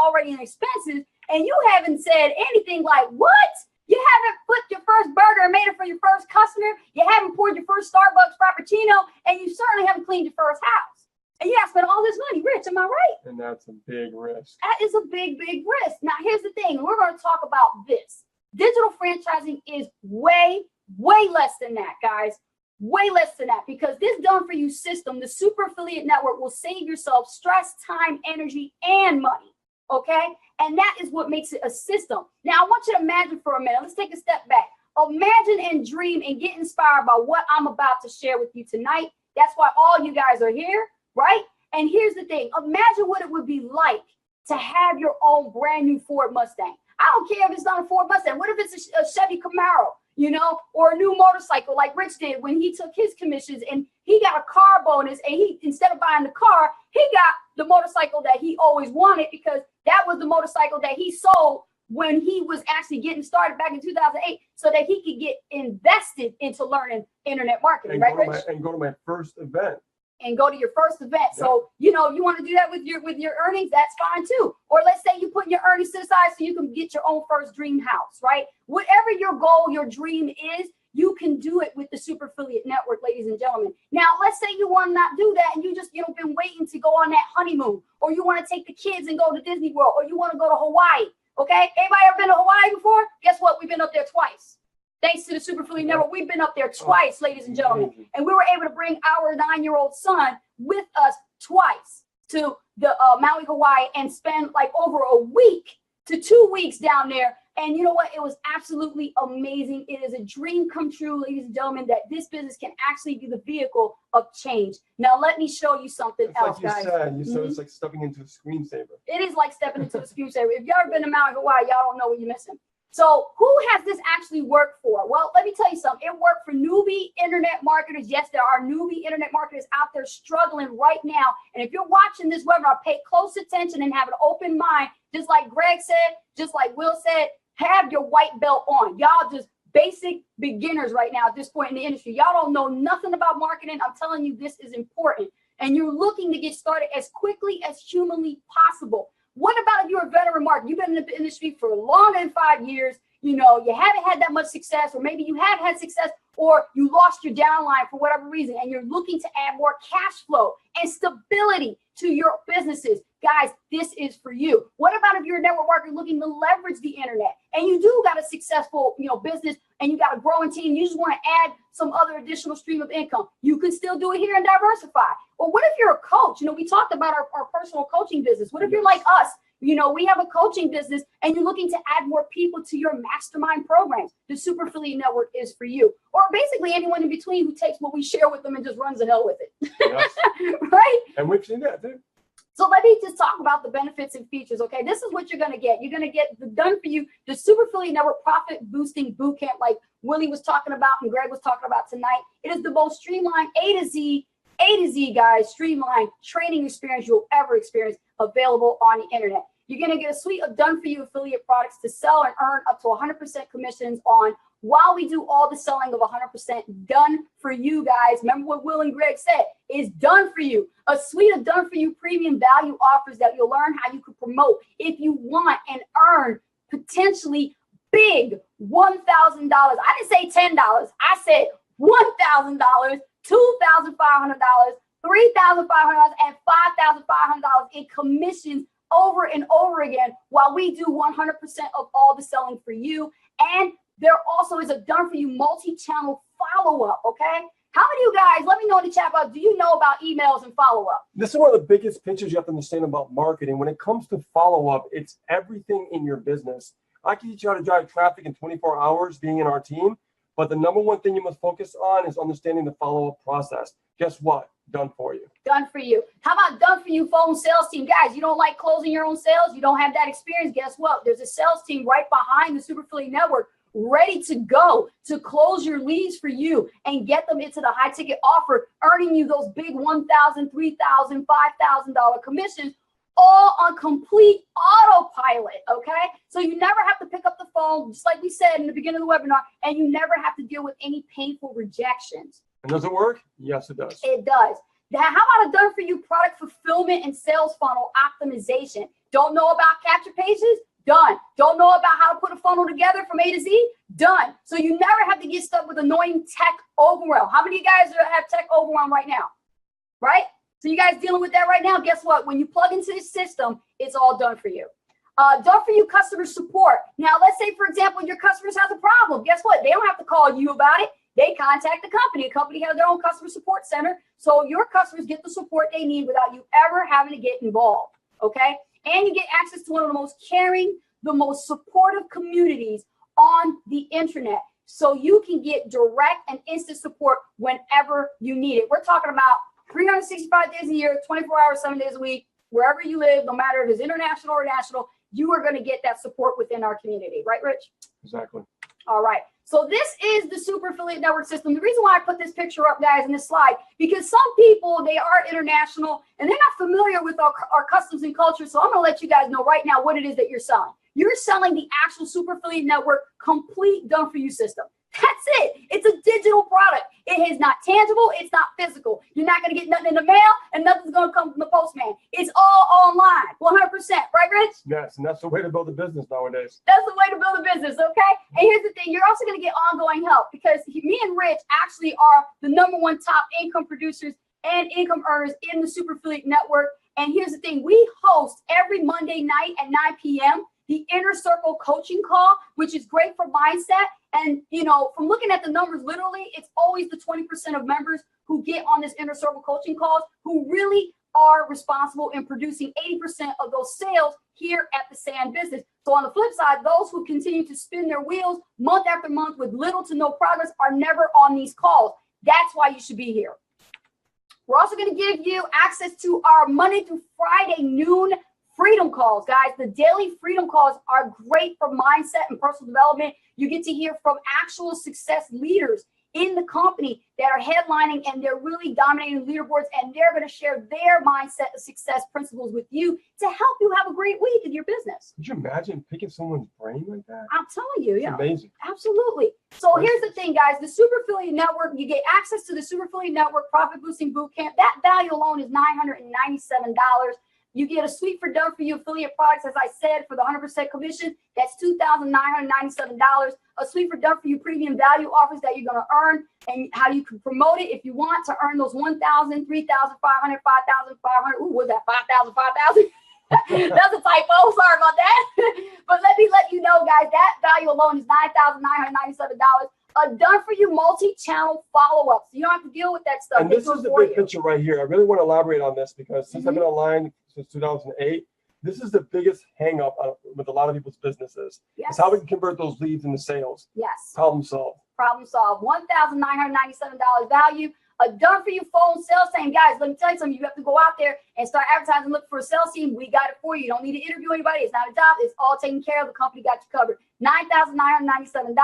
Speaker 2: already in expenses, and you haven't said anything like, what? You haven't put your first burger and made it for your first customer. You haven't poured your first Starbucks Frappuccino, and you certainly haven't cleaned your first house. And you got to spend all this money, Rich, am I right?
Speaker 1: And that's a big risk.
Speaker 2: That is a big, big risk. Now, here's the thing. We're going to talk about this. Digital franchising is way, way less than that, guys. Way less than that, because this done-for-you system, the super affiliate network, will save yourself stress, time, energy, and money, okay? And that is what makes it a system. Now, I want you to imagine for a minute. Let's take a step back. Imagine and dream and get inspired by what I'm about to share with you tonight. That's why all you guys are here, right? And here's the thing. Imagine what it would be like to have your own brand new Ford Mustang. I don't care if it's not a Ford Mustang. What if it's a Chevy Camaro, you know, or a new motorcycle like Rich did when he took his commissions and he got a car bonus, and he, instead of buying the car, he got the motorcycle that he always wanted, because that was the motorcycle that he sold when he was actually getting started back in 2008, so that he could get invested into learning internet marketing,
Speaker 1: And
Speaker 2: right,
Speaker 1: go to
Speaker 2: Rich?
Speaker 1: and go to my first event.
Speaker 2: And go to your first event. So, you know, you want to do that with your earnings, that's fine too. Or let's say you put your earnings to the side so you can get your own first dream house, right? Whatever your goal, your dream is, you can do it with the Super Affiliate Network, ladies and gentlemen. Now, let's say you want to not do that and you just, you know, been waiting to go on that honeymoon, or you want to take the kids and go to Disney World, or you want to go to Hawaii, okay? Anybody ever been to Hawaii before? Guess what? We've been up there twice. Thanks to the Super Affiliate Network, we've been up there twice, ladies and gentlemen. And we were able to bring our 9-year-old son with us twice to the Maui, Hawaii, and spend like over a week to 2 weeks down there. And you know what? It was absolutely amazing. It is a dream come true, ladies and gentlemen, that this business can actually be the vehicle of change. Now, let me show you something else,
Speaker 1: like
Speaker 2: guys.
Speaker 1: you said, it's like stepping into a screensaver.
Speaker 2: It is like stepping into a screensaver. If you've ever been to Maui, Hawaii, y'all don't know what you're missing. So who has this actually worked for? Well, let me tell you something. It worked for newbie internet marketers. Yes, there are newbie internet marketers out there struggling right now. And if you're watching this webinar, pay close attention and have an open mind. Just like Greg said, just like Will said, have your white belt on. Y'all just basic beginners right now at this point in the industry. Y'all don't know nothing about marketing. I'm telling you, this is important. And you're looking to get started as quickly as humanly possible. What about if you're a veteran marketer? You've been in the industry for longer than 5 years. You know, you haven't had that much success, or maybe you have had success, or you lost your downline for whatever reason, and you're looking to add more cash flow and stability to your businesses. Guys, this is for you. What about if you're a network marketer looking to leverage the internet, and you do got a successful, you know, business, and you got a growing team, you just want to add some other additional stream of income? You can still do it here and diversify. Or what if you're a coach? You know, we talked about our personal coaching business. What if you're like us? You know, we have a coaching business and you're looking to add more people to your mastermind programs. The Super Affiliate Network is for you. Or basically anyone in between who takes what we share with them and just runs the hell with it.
Speaker 1: Yes.
Speaker 2: Right?
Speaker 1: And we've seen that too.
Speaker 2: So let me just talk about the benefits and features, okay? This is what you're going to get. You're going to get the done for you, the Super Affiliate Network Profit Boosting Bootcamp, like Willie was talking about and Greg was talking about tonight. It is the most streamlined A to Z, guys, streamlined training experience you'll ever experience, available on the internet. You're going to get a suite of done-for-you affiliate products to sell and earn up to 100% commissions on, while we do all the selling of 100% done for you, guys. Remember what Will and Greg said, is done for you. A suite of done for you premium value offers that you'll learn how you can promote if you want and earn potentially big $1,000. I didn't say $10. I said $1,000, $2,500, $3,500, and $5,500 in commissions over and over again, while we do 100% of all the selling for you. And there also is a done for you multi-channel follow-up, okay? How many of you guys, let me know in the chat box, do you know about emails and follow-up?
Speaker 1: This is one of the biggest pictures you have to understand about marketing. When it comes to follow-up, it's everything in your business. I can teach you how to drive traffic in 24 hours being in our team, but the number one thing you must focus on is understanding the follow-up process. Guess what? Done for you.
Speaker 2: Done for you. How about done for you phone sales team? Guys, you don't like closing your own sales? You don't have that experience? Guess what? There's a sales team right behind the Super Affiliate Network ready to go to close your leads for you and get them into the high ticket offer, earning you those big $1,000, $3,000, $5,000 commissions, all on complete autopilot, okay? So you never have to pick up the phone, just like we said in the beginning of the webinar, and you never have to deal with any painful rejections.
Speaker 1: And does it work? Yes, it does.
Speaker 2: It does. Now, how about a done for you product fulfillment and sales funnel optimization? Don't know about capture pages? Done. Don't know about how to put a funnel together from A to Z? Done. So you never have to get stuck with annoying tech overwhelm. How many of you guys have tech overwhelm right now? Right? So you guys dealing with that right now? Guess what? When you plug into this system, it's all done for you. Done for you customer support. Now, let's say, for example, your customers have a problem. Guess what? They don't have to call you about it. They contact the company. The company has their own customer support center. So your customers get the support they need without you ever having to get involved. Okay? And you get access to one of the most caring, the most supportive communities on the internet. So you can get direct and instant support whenever you need it. We're talking about 365 days a year, 24 hours, 7 days a week, wherever you live, no matter if it's international or national, you are going to get that support within our community. Right, Rich?
Speaker 1: Exactly.
Speaker 2: All right. So this is the Super Affiliate Network system. The reason why I put this picture up, guys, in this slide, because some people, they are international and they're not familiar with our customs and culture. So I'm going to let you guys know right now what it is that you're selling. You're selling the actual Super Affiliate Network complete done-for-you system. That's it. It's a digital product. It is not tangible. It's not physical. You're not going to get nothing in the mail and nothing's going to come from the postman. It's all online, 100%. Right, Rich?
Speaker 1: Yes, and that's the way to build a business nowadays.
Speaker 2: That's the way to build a business, okay? And here's the thing. You're also going to get ongoing help because me and Rich actually are the #1 top income producers and income earners in the Super Affiliate Network. And here's the thing. We host every Monday night at 9 p.m. the Inner Circle coaching call, which is great for mindset. And, you know, from looking at the numbers, literally, it's always the 20% of members who get on this Inner Circle coaching calls who really are responsible in producing 80% of those sales here at the Sand business. So on the flip side, those who continue to spin their wheels month after month with little to no progress are never on these calls. That's why you should be here. We're also going to give you access to our Monday through Friday noon freedom calls, guys. The daily freedom calls are great for mindset and personal development. You get to hear from actual success leaders in the company that are headlining and they're really dominating leaderboards, and they're going to share their mindset and success principles with you to help you have a great week in your business.
Speaker 1: Could you imagine picking someone's brain like that?
Speaker 2: I'm telling you, yeah.
Speaker 1: Amazing.
Speaker 2: Absolutely. So here's the thing, guys. The Super Affiliate Network, you get access to the Super Affiliate Network Profit Boosting Bootcamp. That value alone is $997. You get a suite for done for you affiliate products, as I said, for the 100% commission. That's $2,997. A suite for done for you premium value offers that you're going to earn and how you can promote it if you want to earn those 1,000, 3,500, 5,500. Ooh, what's that? 5,000, 5,000. That's a typo. Sorry about that. But let me let you know, guys, that value alone is $9,997. A done for you multi-channel follow-up. So you don't have to deal with that stuff.
Speaker 1: And this is the big picture right here. I really want to elaborate on this because since I've been online since 2008, this is the biggest hang up with a lot of people's businesses.
Speaker 2: Yes.
Speaker 1: It's how we can convert those leads into sales.
Speaker 2: Yes.
Speaker 1: Problem solved.
Speaker 2: Problem solved. $1,997 value. A done for you phone sales team. Guys, let me tell you something. You have to go out there and start advertising, look for a sales team. We got it for you. You don't need to interview anybody. It's not a job. It's all taken care of. The company got you covered. $9,997.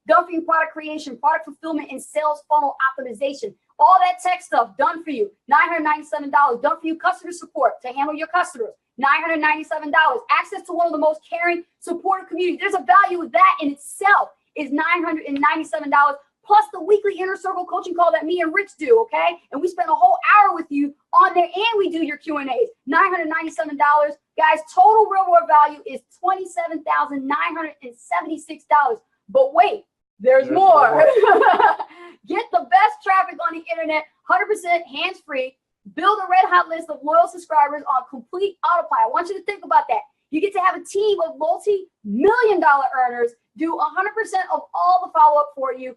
Speaker 2: Done for you product creation, product fulfillment, and sales funnel optimization. All that tech stuff done for you. $997. Done for you customer support to handle your customers. $997. Access to one of the most caring, supportive communities. There's a value with that in itself is $997. Plus the weekly Inner Circle coaching call that me and Rich do, okay? And we spend a whole hour with you on there, and we do your Q&As. $997. Guys, total real world value is $27,976. But wait, there's more. Get the best traffic on the internet, 100% hands-free. Build a red hot list of loyal subscribers on complete autopilot. I want you to think about that. You get to have a team of multi-million-dollar earners do 100% of all the follow-up for you,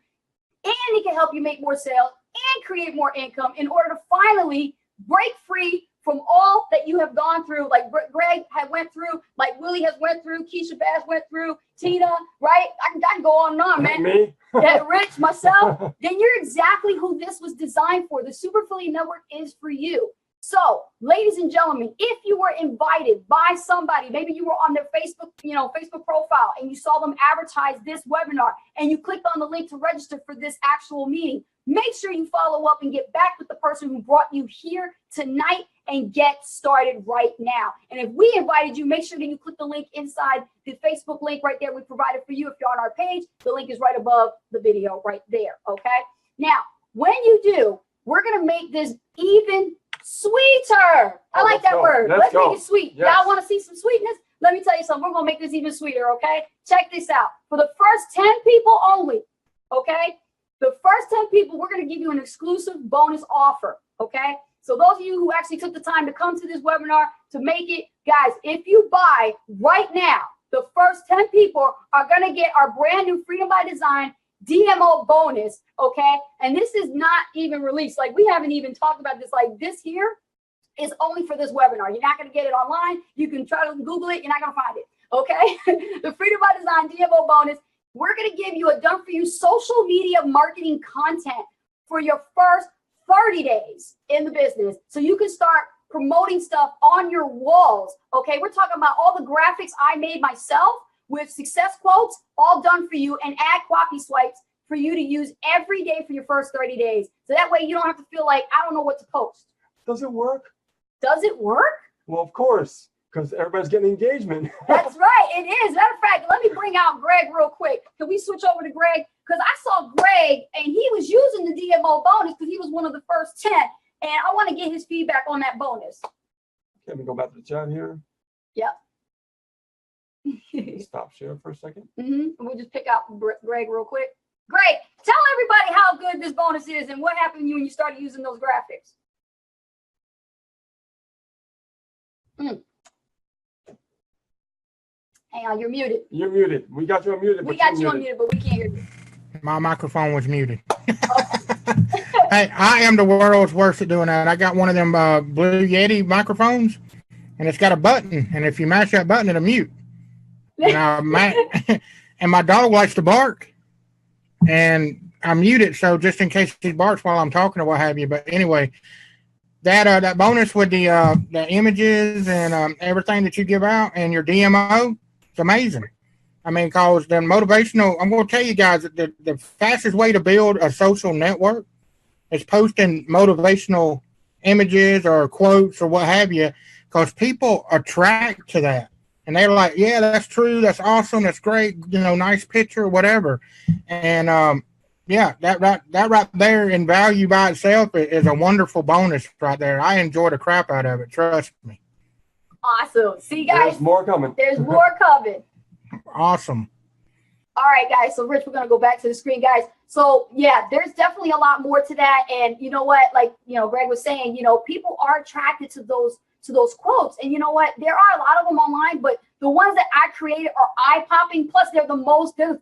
Speaker 2: and it can help you make more sales and create more income in order to finally break free from all that you have gone through, like Greg had went through, like Willie has went through, Keisha Bass went through, Tina, right? I can go on and on, man.
Speaker 1: Me?
Speaker 2: Yeah, Rich, myself. Then you're exactly who this was designed for. The Super Affiliate Network is for you. So, ladies and gentlemen, if you were invited by somebody, maybe you were on their Facebook, Facebook profile, and you saw them advertise this webinar, and you clicked on the link to register for this actual meeting, make sure you follow up and get back with the person who brought you here tonight and get started right now. And if we invited you, make sure that you click the link inside the Facebook link right there we provided for you. If you're on our page, the link is right above the video right there, okay? Now, when you do, we're going to make this even sweeter. I like that word. Let's make it sweet.
Speaker 1: Yes.
Speaker 2: Y'all want to see some sweetness? Let me tell you something. We're going to make this even sweeter, okay? Check this out. For the first 10 people only, okay? The first 10 people people, we're going to give you an exclusive bonus offer. Okay. So those of you who actually took the time to come to this webinar to make it, guys, if you buy right now, the first 10 people are going to get our brand new Freedom by Design DMO bonus. Okay. And this is not even released. Like, we haven't even talked about this. Like, this here is only for this webinar. You're not going to get it online. You can try to Google it. You're not going to find it. Okay. The Freedom by Design DMO bonus. We're going to give you a done for you social media marketing content for your first 30 days in the business, so you can start promoting stuff on your walls. Okay, we're talking about all the graphics I made myself with success quotes, all done for you, and ad copy swipes for you to use every day for your first 30 days. So that way you don't have to feel like, I don't know what to post.
Speaker 1: Does it work?
Speaker 2: Does it work?
Speaker 1: Well, of course, because everybody's getting engagement.
Speaker 2: That's right, it is. Matter of fact, let me bring out Greg real quick. Can we switch over to Greg? Because I saw Greg and he was using the DMO bonus because he was one of the first 10. And I want to get his feedback on that bonus.
Speaker 1: Let me go back to the chat here.
Speaker 2: Yep.
Speaker 1: Stop share for a second.
Speaker 2: We'll just pick out Greg real quick. Greg, tell everybody how good this bonus is and what happened to you when you started using those graphics. Hang on, you're muted.
Speaker 1: You're muted. We got you unmuted.
Speaker 2: We got you unmuted, but we can't hear you.
Speaker 4: My microphone was muted. Hey, I am the world's worst at doing that. I got one of them Blue Yeti microphones, and it's got a button, and if you mash that button, it'll mute. And, and my dog likes to bark, and I mute it so just in case he barks while I'm talking or what have you. But anyway, that bonus with the images and everything that you give out and your DMO, it's amazing. I mean, because the motivational, I'm going to tell you guys that the fastest way to build a social network is posting motivational images or quotes or what have you, because people attract to that. And they're like, yeah, that's true. That's awesome. That's great. You know, nice picture, whatever. And yeah, that right there in value by itself is a wonderful bonus right there. I enjoy the crap out of it. Trust me.
Speaker 2: Awesome. See, guys,
Speaker 1: there's more coming.
Speaker 2: There's more coming.
Speaker 4: Awesome.
Speaker 2: All right, guys. So, Rich, we're going to go back to the screen, guys. So, yeah, there's definitely a lot more to that. And you know what? Like, Greg was saying, people are attracted to those quotes. And you know what? There are a lot of them online, but the ones that I created are eye-popping. Plus, they're the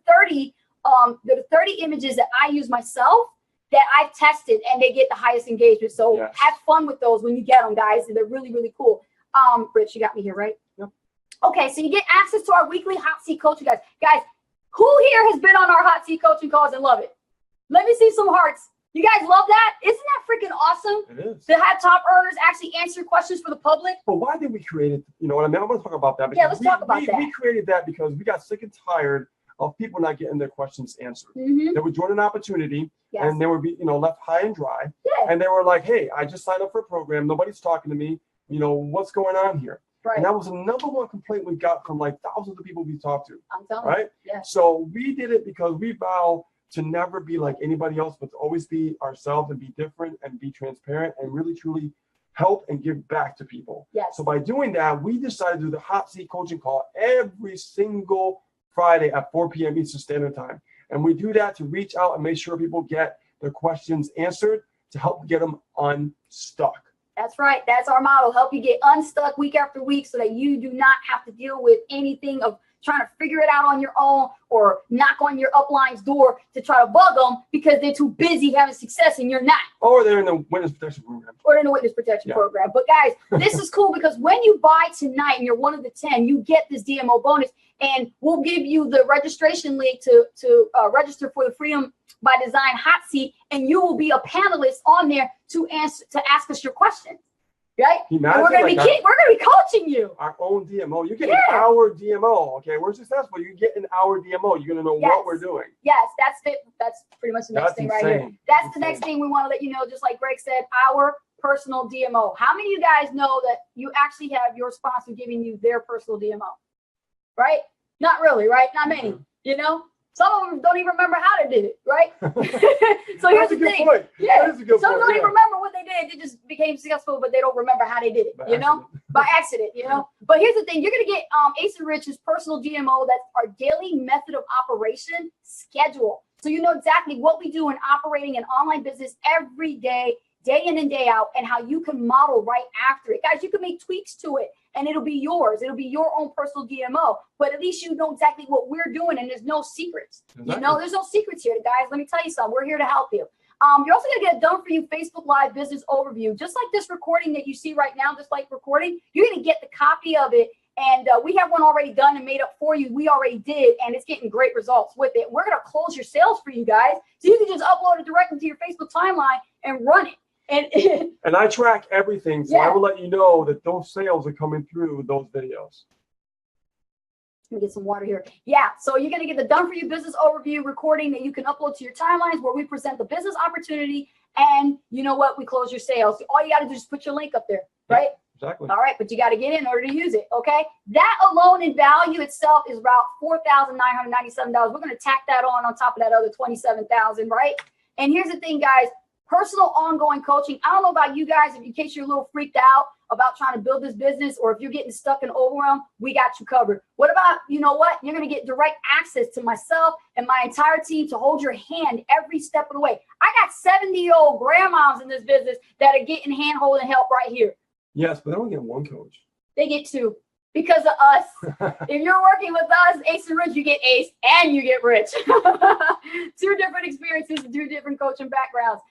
Speaker 2: 30 images that I use myself that I've tested, and they get the highest engagement. So
Speaker 1: yes.
Speaker 2: Have fun with those when you get them, guys. And they're really, really cool. Rich, you got me here, right?
Speaker 1: Yep.
Speaker 2: Okay, so you get access to our weekly hot seat coaching, guys. Guys, who here has been on our hot seat coaching calls and love it? Let me see some hearts. You guys love that? Isn't that freaking awesome?
Speaker 1: It is.
Speaker 2: To have top earners actually answer questions for the public.
Speaker 1: But why did we create it? You know what I mean? I want to talk about that.
Speaker 2: Yeah, let's talk about that.
Speaker 1: We created that because we got sick and tired of people not getting their questions answered.
Speaker 2: Mm-hmm.
Speaker 1: They would join an opportunity,
Speaker 2: Yes.
Speaker 1: and they would be, left high and dry.
Speaker 2: Yeah.
Speaker 1: And they were like, hey, I just signed up for a program. Nobody's talking to me. What's going on here?
Speaker 2: Right.
Speaker 1: And that was the number one complaint we got from like thousands of people we talked to.
Speaker 2: I'm telling
Speaker 1: right?
Speaker 2: you. Yeah.
Speaker 1: So we did it because we vow to never be like anybody else, but to always be ourselves and be different and be transparent and really truly help and give back to people.
Speaker 2: Yes.
Speaker 1: So by doing that, we decided to do the hot seat coaching call every single Friday at 4 p.m. Eastern Standard Time. And we do that to reach out and make sure people get their questions answered to help get them unstuck.
Speaker 2: That's right. That's our model. Help you get unstuck week after week so that you do not have to deal with anything of trying to figure it out on your own or knock on your upline's door to try to bug them because they're too busy having success and you're not.
Speaker 1: Or they're in the witness protection program.
Speaker 2: Or in the witness protection program. But guys, this is cool because when you buy tonight and you're one of the 10, you get this DMO bonus, and we'll give you the registration link to register for the Freedom by Design hot seat, and you will be a panelist on there to ask us your questions. Right? And we're gonna be coaching you.
Speaker 1: Our own DMO. You're getting our DMO. Okay, we're successful. You're getting our DMO. You're gonna know what we're doing.
Speaker 2: Yes, that's it. That's pretty much the next thing right here. That's the next thing we want to let you know, just like Greg said, our personal DMO. How many of you guys know that you actually have your sponsor giving you their personal DMO? Right? Not really, right? Not many. Mm-hmm. Some of them don't even remember how they did it, right? So here's the thing.
Speaker 1: Point.
Speaker 2: Yeah.
Speaker 1: That is a good
Speaker 2: Some
Speaker 1: point.
Speaker 2: don't even remember what they did. They just became successful, but they don't remember how they did it, by accident, But here's the thing. You're going to get Ace and Rich's personal DMO. That's our daily method of operation schedule. So you know exactly what we do in operating an online business every day, day in and day out, and how you can model right after it. Guys, you can make tweaks to it and it'll be yours. It'll be your own personal DMO, but at least you know exactly what we're doing and there's no secrets. Exactly. You know, there's no secrets here, guys. Let me tell you something. We're here to help you. You're also going to get a done for you Facebook Live business overview, just like this recording that you see right now, this like recording. You're going to get the copy of it. And we have one already done and made up for you. We already did, and it's getting great results with it. We're going to close your sales for you guys, so you can just upload it directly to your Facebook timeline and run it.
Speaker 1: And I track everything, so I will let you know that those sales are coming through those videos.
Speaker 2: Let me get some water here. Yeah, so you're going to get the done for you business overview recording that you can upload to your timelines, where we present the business opportunity, and you know what? We close your sales. All you got to do is put your link up there, right?
Speaker 1: Exactly.
Speaker 2: All right, but you got to get in order to use it, okay? That alone in value itself is about $4,997. We're going to tack that on top of that other $27,000, right? And here's the thing, guys. Personal ongoing coaching. I don't know about you guys, in case you're a little freaked out about trying to build this business, or if you're getting stuck in overwhelm, we got you covered. What about, you know what? You're going to get direct access to myself and my entire team to hold your hand every step of the way. I got 70-year-old grandmas in this business that are getting hand-holding help right here.
Speaker 1: Yes, but they don't get one coach.
Speaker 2: They get two because of us. If you're working with us, Ace and Rich, you get Ace and you get Rich. Two different experiences, two different coaching backgrounds.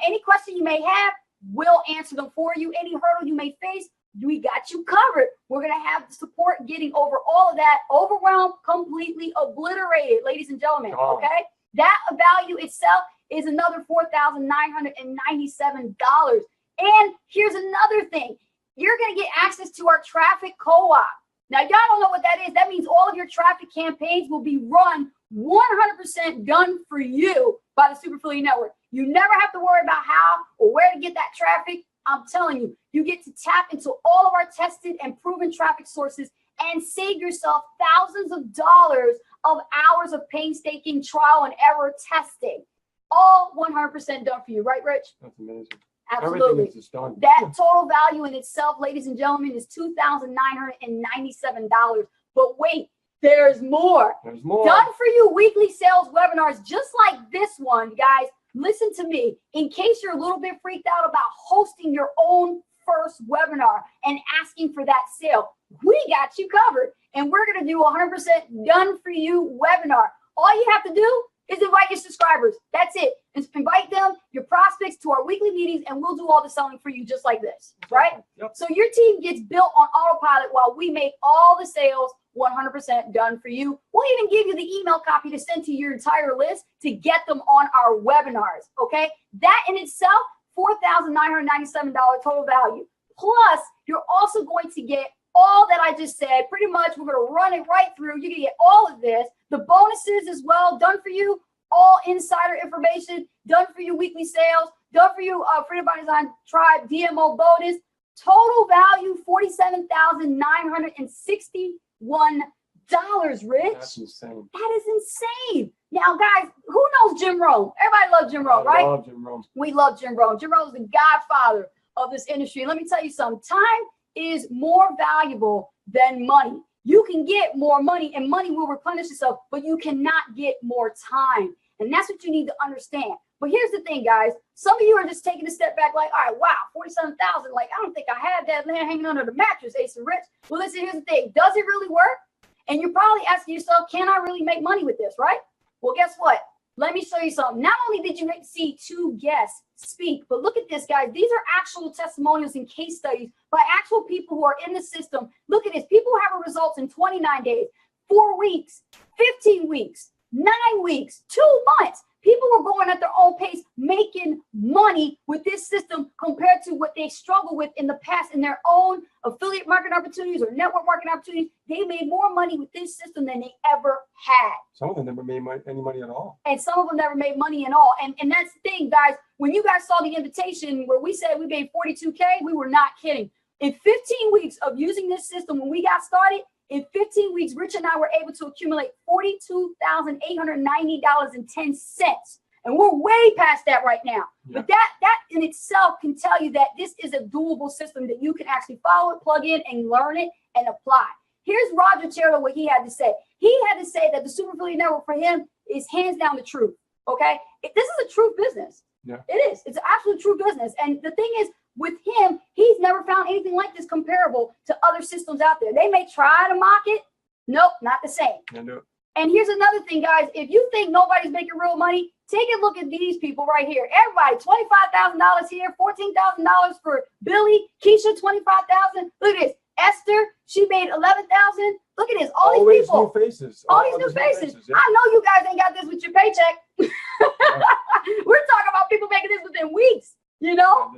Speaker 2: Any question you may have, we'll answer them for you. Any hurdle you may face, we got you covered. We're going to have the support getting over all of that. Overwhelmed, completely obliterated, ladies and gentlemen, okay? That value itself is another $4,997. And here's another thing. You're going to get access to our traffic co-op. Now, y'all don't know what that is. That means all of your traffic campaigns will be run 100% done for you by the Super Affiliate Network. You never have to worry about how or where to get that traffic. I'm telling you, you get to tap into all of our tested and proven traffic sources and save yourself thousands of dollars of hours of painstaking trial and error testing. All 100% done for you, right, Rich?
Speaker 1: That's amazing.
Speaker 2: Absolutely.
Speaker 1: Done.
Speaker 2: That total value in itself, ladies and gentlemen, is $2,997. But wait, there's more.
Speaker 1: There's more.
Speaker 2: Done for you weekly sales webinars, just like this one, guys. Listen to me. In case you're a little bit freaked out about hosting your own first webinar and asking for that sale, we got you covered. And we're going to do 100% done for you webinar. All you have to do is invite your subscribers. That's it. And invite them, your prospects, to our weekly meetings, and we'll do all the selling for you just like this, right?
Speaker 1: Yep.
Speaker 2: So your team gets built on autopilot while we make all the sales 100% done for you. We'll even give you the email copy to send to your entire list to get them on our webinars, okay? That in itself, $4,997 total value. Plus, you're also going to get all that I just said. Pretty much, we're going to run it right through. You're going to get all of this. The bonuses as well, done for you. All insider information, done for you weekly sales, done for you Freedom by Design Tribe DMO bonus. Total value, $47,961, Rich.
Speaker 1: That's insane.
Speaker 2: That is insane. Now, guys, who knows Jim Rohn? Everybody loves Jim Rohn, right?
Speaker 1: I love Jim Rohn.
Speaker 2: We love Jim Rohn. Jim Rohn is the godfather of this industry. Let me tell you something. Time is more valuable than money. You can get more money and money will replenish itself, but you cannot get more time. And that's what you need to understand. But here's the thing, guys. Some of you are just taking a step back like, all right, wow, 47,000. Like, I don't think I had that hanging under the mattress, Ace and Rich. Well, listen, here's the thing. Does it really work? And you're probably asking yourself, can I really make money with this, right? Well, guess what? Let me show you something. Not only did you see two guests speak, but look at this, guys. These are actual testimonials and case studies by actual people who are in the system. Look at this. People have results in 29 days, 4 weeks, 15 weeks, 9 weeks, 2 months. People were going at their own pace, making money with this system compared to what they struggled with in the past in their own affiliate marketing opportunities or network marketing opportunities. They made more money with this system than they ever had.
Speaker 1: Some of them never made any money at all.
Speaker 2: And some of them never made money at all. And that's the thing, guys. When you guys saw the invitation where we said we made 42K, we were not kidding. In 15 weeks of using this system, when we got started, in 15 weeks, Rich and I were able to accumulate $42,890.10. And we're way past that right now. Yeah. But that in itself can tell you that this is a doable system that you can actually follow it, plug in, and learn it and apply. Here's Roger Taylor, what he had to say. He had to say that the Super Affiliate Network for him is hands down the truth. Okay. This is a true business.
Speaker 1: Yeah.
Speaker 2: It is. It's an absolute true business. And the thing is, with him, he's never found anything like this comparable to other systems out there. They may try to mock it. Nope, not the same.
Speaker 1: Can't do it.
Speaker 2: And here's another thing, guys. If you think nobody's making real money, take a look at these people right here. Everybody, $25,000 here, $14,000 for Billy, Keisha, $25,000. Look at this. Esther, she made $11,000. Look at this. All these people.
Speaker 1: New faces.
Speaker 2: All these new faces.
Speaker 1: Yeah.
Speaker 2: I know you guys ain't got this with your paycheck. We're talking about people making this within weeks. You know,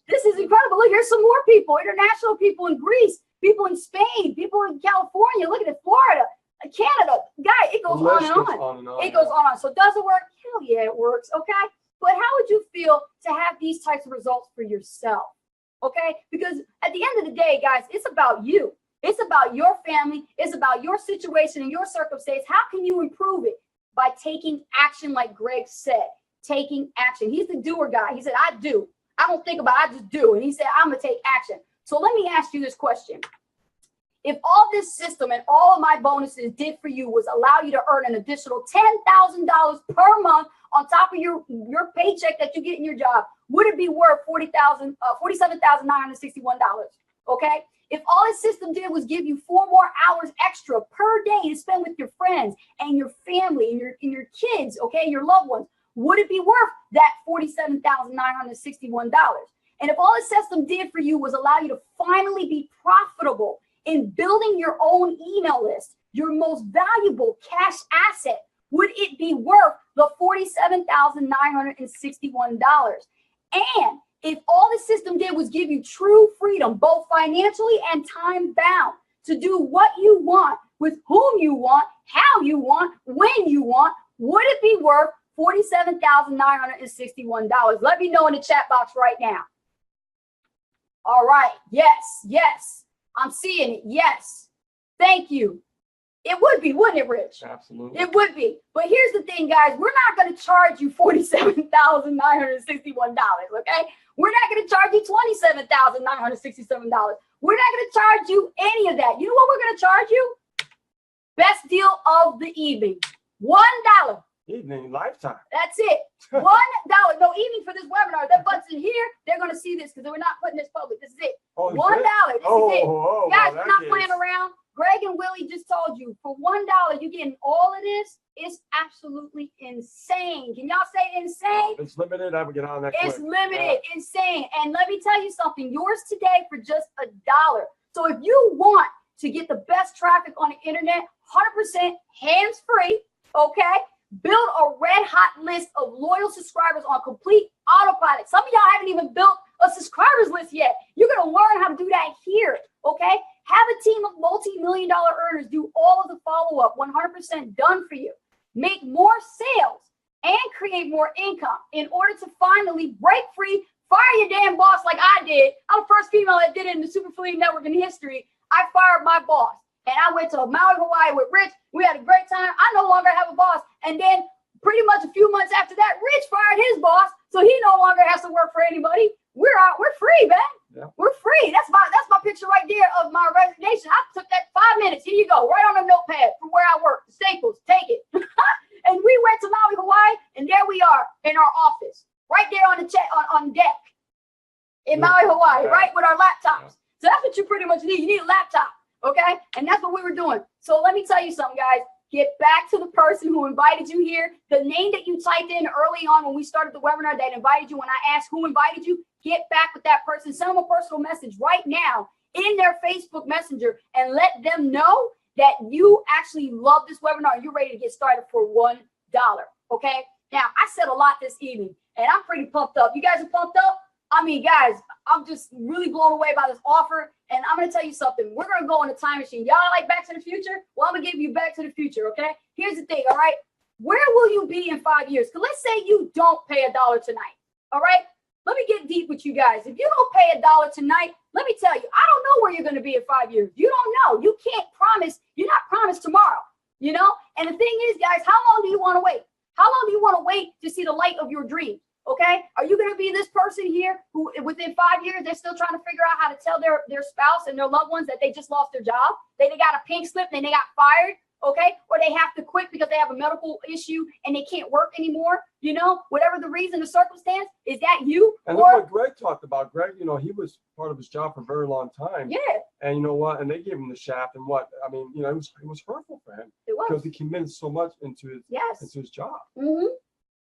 Speaker 2: this is incredible. Look, here's some more people, international people in Greece, people in Spain, people in California. Look at it, Florida, Canada. Guy, it goes on and on. It goes on. So does it work? Hell yeah, it works. Okay. But how would you feel to have these types of results for yourself? Okay. Because at the end of the day, guys, it's about you. It's about your family. It's about your situation and your circumstance. How can you improve it? By taking action, like Greg said, taking action. He's the doer guy. He said, I do. I don't think about it, I just do. And he said, I'm going to take action. So let me ask you this question. If all this system and all of my bonuses did for you was allow you to earn an additional $10,000 per month on top of your paycheck that you get in your job, would it be worth $47,961? Okay. If all this system did was give you 4 more hours extra per day to spend with your friends and your family and your kids, okay, your loved ones, would it be worth that $47,961? And if all the system did for you was allow you to finally be profitable in building your own email list, your most valuable cash asset, would it be worth the $47,961? And if all the system did was give you true freedom, both financially and time bound, to do what you want, with whom you want, how you want, when you want, would it be worth $47,961? Let me know in the chat box right now. All right. Yes. I'm seeing it. Yes. Thank you. It would be, wouldn't it, Rich?
Speaker 1: Absolutely.
Speaker 2: It would be. But here's the thing, guys. We're not going to charge you $47,961, okay? We're not going to charge you $27,967. We're not going to charge you any of that. You know what we're going to charge you? Best deal of the evening. $1.
Speaker 1: Evening, lifetime.
Speaker 2: That's it. $1. No, evening for this webinar. That button's in here. They're going to see this because we're not putting this public. This is it. $1. This is it. Guys, we're not playing around. Greg and Willie just told you for $1, you're getting all of this. It's absolutely insane. Can y'all say insane?
Speaker 1: It's limited. I would get on that.
Speaker 2: It's limited. Insane. And let me tell you something. Yours today for just $1. So if you want to get the best traffic on the internet, 100% hands-free, okay? Build a red hot list of loyal subscribers on complete autopilot. Some of y'all haven't even built a subscribers list yet. You're going to learn how to do that here, okay? Have a team of multi-million-dollar earners do all of the follow-up, 100% done for you. Make more sales and create more income in order to finally break free, fire your damn boss like I did. I'm the first female that did it in the Super Affiliate Network in history. I fired my boss. And I went to Maui, Hawaii with Rich. We had a great time. I no longer have a boss. And then pretty much a few months after that, Rich fired his boss. So he no longer has to work for anybody. We're out. We're free, man. Yeah. We're free. That's my picture right there of my resignation. I took that 5 minutes. Here you go. Right on a notepad from where I work. Staples. Take it. And we went to Maui, Hawaii. And there we are in our office. Right there on the on deck. In Maui, Hawaii. Right with our laptops. So that's what you pretty much need. You need a laptop. Okay. And that's what we were doing. So let me tell you something, guys. Get back to the person who invited you here. The name that you typed in early on when we started the webinar that invited you, when I asked who invited you, get back with that person. Send them a personal message right now in their Facebook Messenger and let them know that you actually love this webinar and you're ready to get started for $1. Okay. Now, I said a lot this evening and I'm pretty pumped up. You guys are pumped up? I mean, guys, I'm just really blown away by this offer. And I'm going to tell you something. We're going to go in a time machine. Y'all like Back to the Future? Well, I'm going to give you Back to the Future, okay? Here's the thing, all right? Where will you be in 5 years? Because let's say you don't pay $1 tonight, all right? Let me get deep with you guys. If you don't pay $1 tonight, let me tell you, I don't know where you're going to be in 5 years. You don't know. You can't promise. You're not promised tomorrow, you know? And the thing is, guys, how long do you want to wait? How long do you want to wait to see the light of your dream? Okay, are you going to be this person here who within 5 years, they're still trying to figure out how to tell their spouse and their loved ones that they just lost their job? They got a pink slip and they got fired. okay? Or they have to quit because they have a medical issue and they can't work anymore, you know, whatever the reason, the circumstance. Is that you?
Speaker 1: And look what Greg talked about. Greg, you know, he was part of his job for a very long time.
Speaker 2: Yeah.
Speaker 1: And you know what? And they gave him the shaft. And what? I mean, you know, it was hurtful for him.
Speaker 2: It was.
Speaker 1: Because he committed so much into his job.
Speaker 2: Mm-hmm.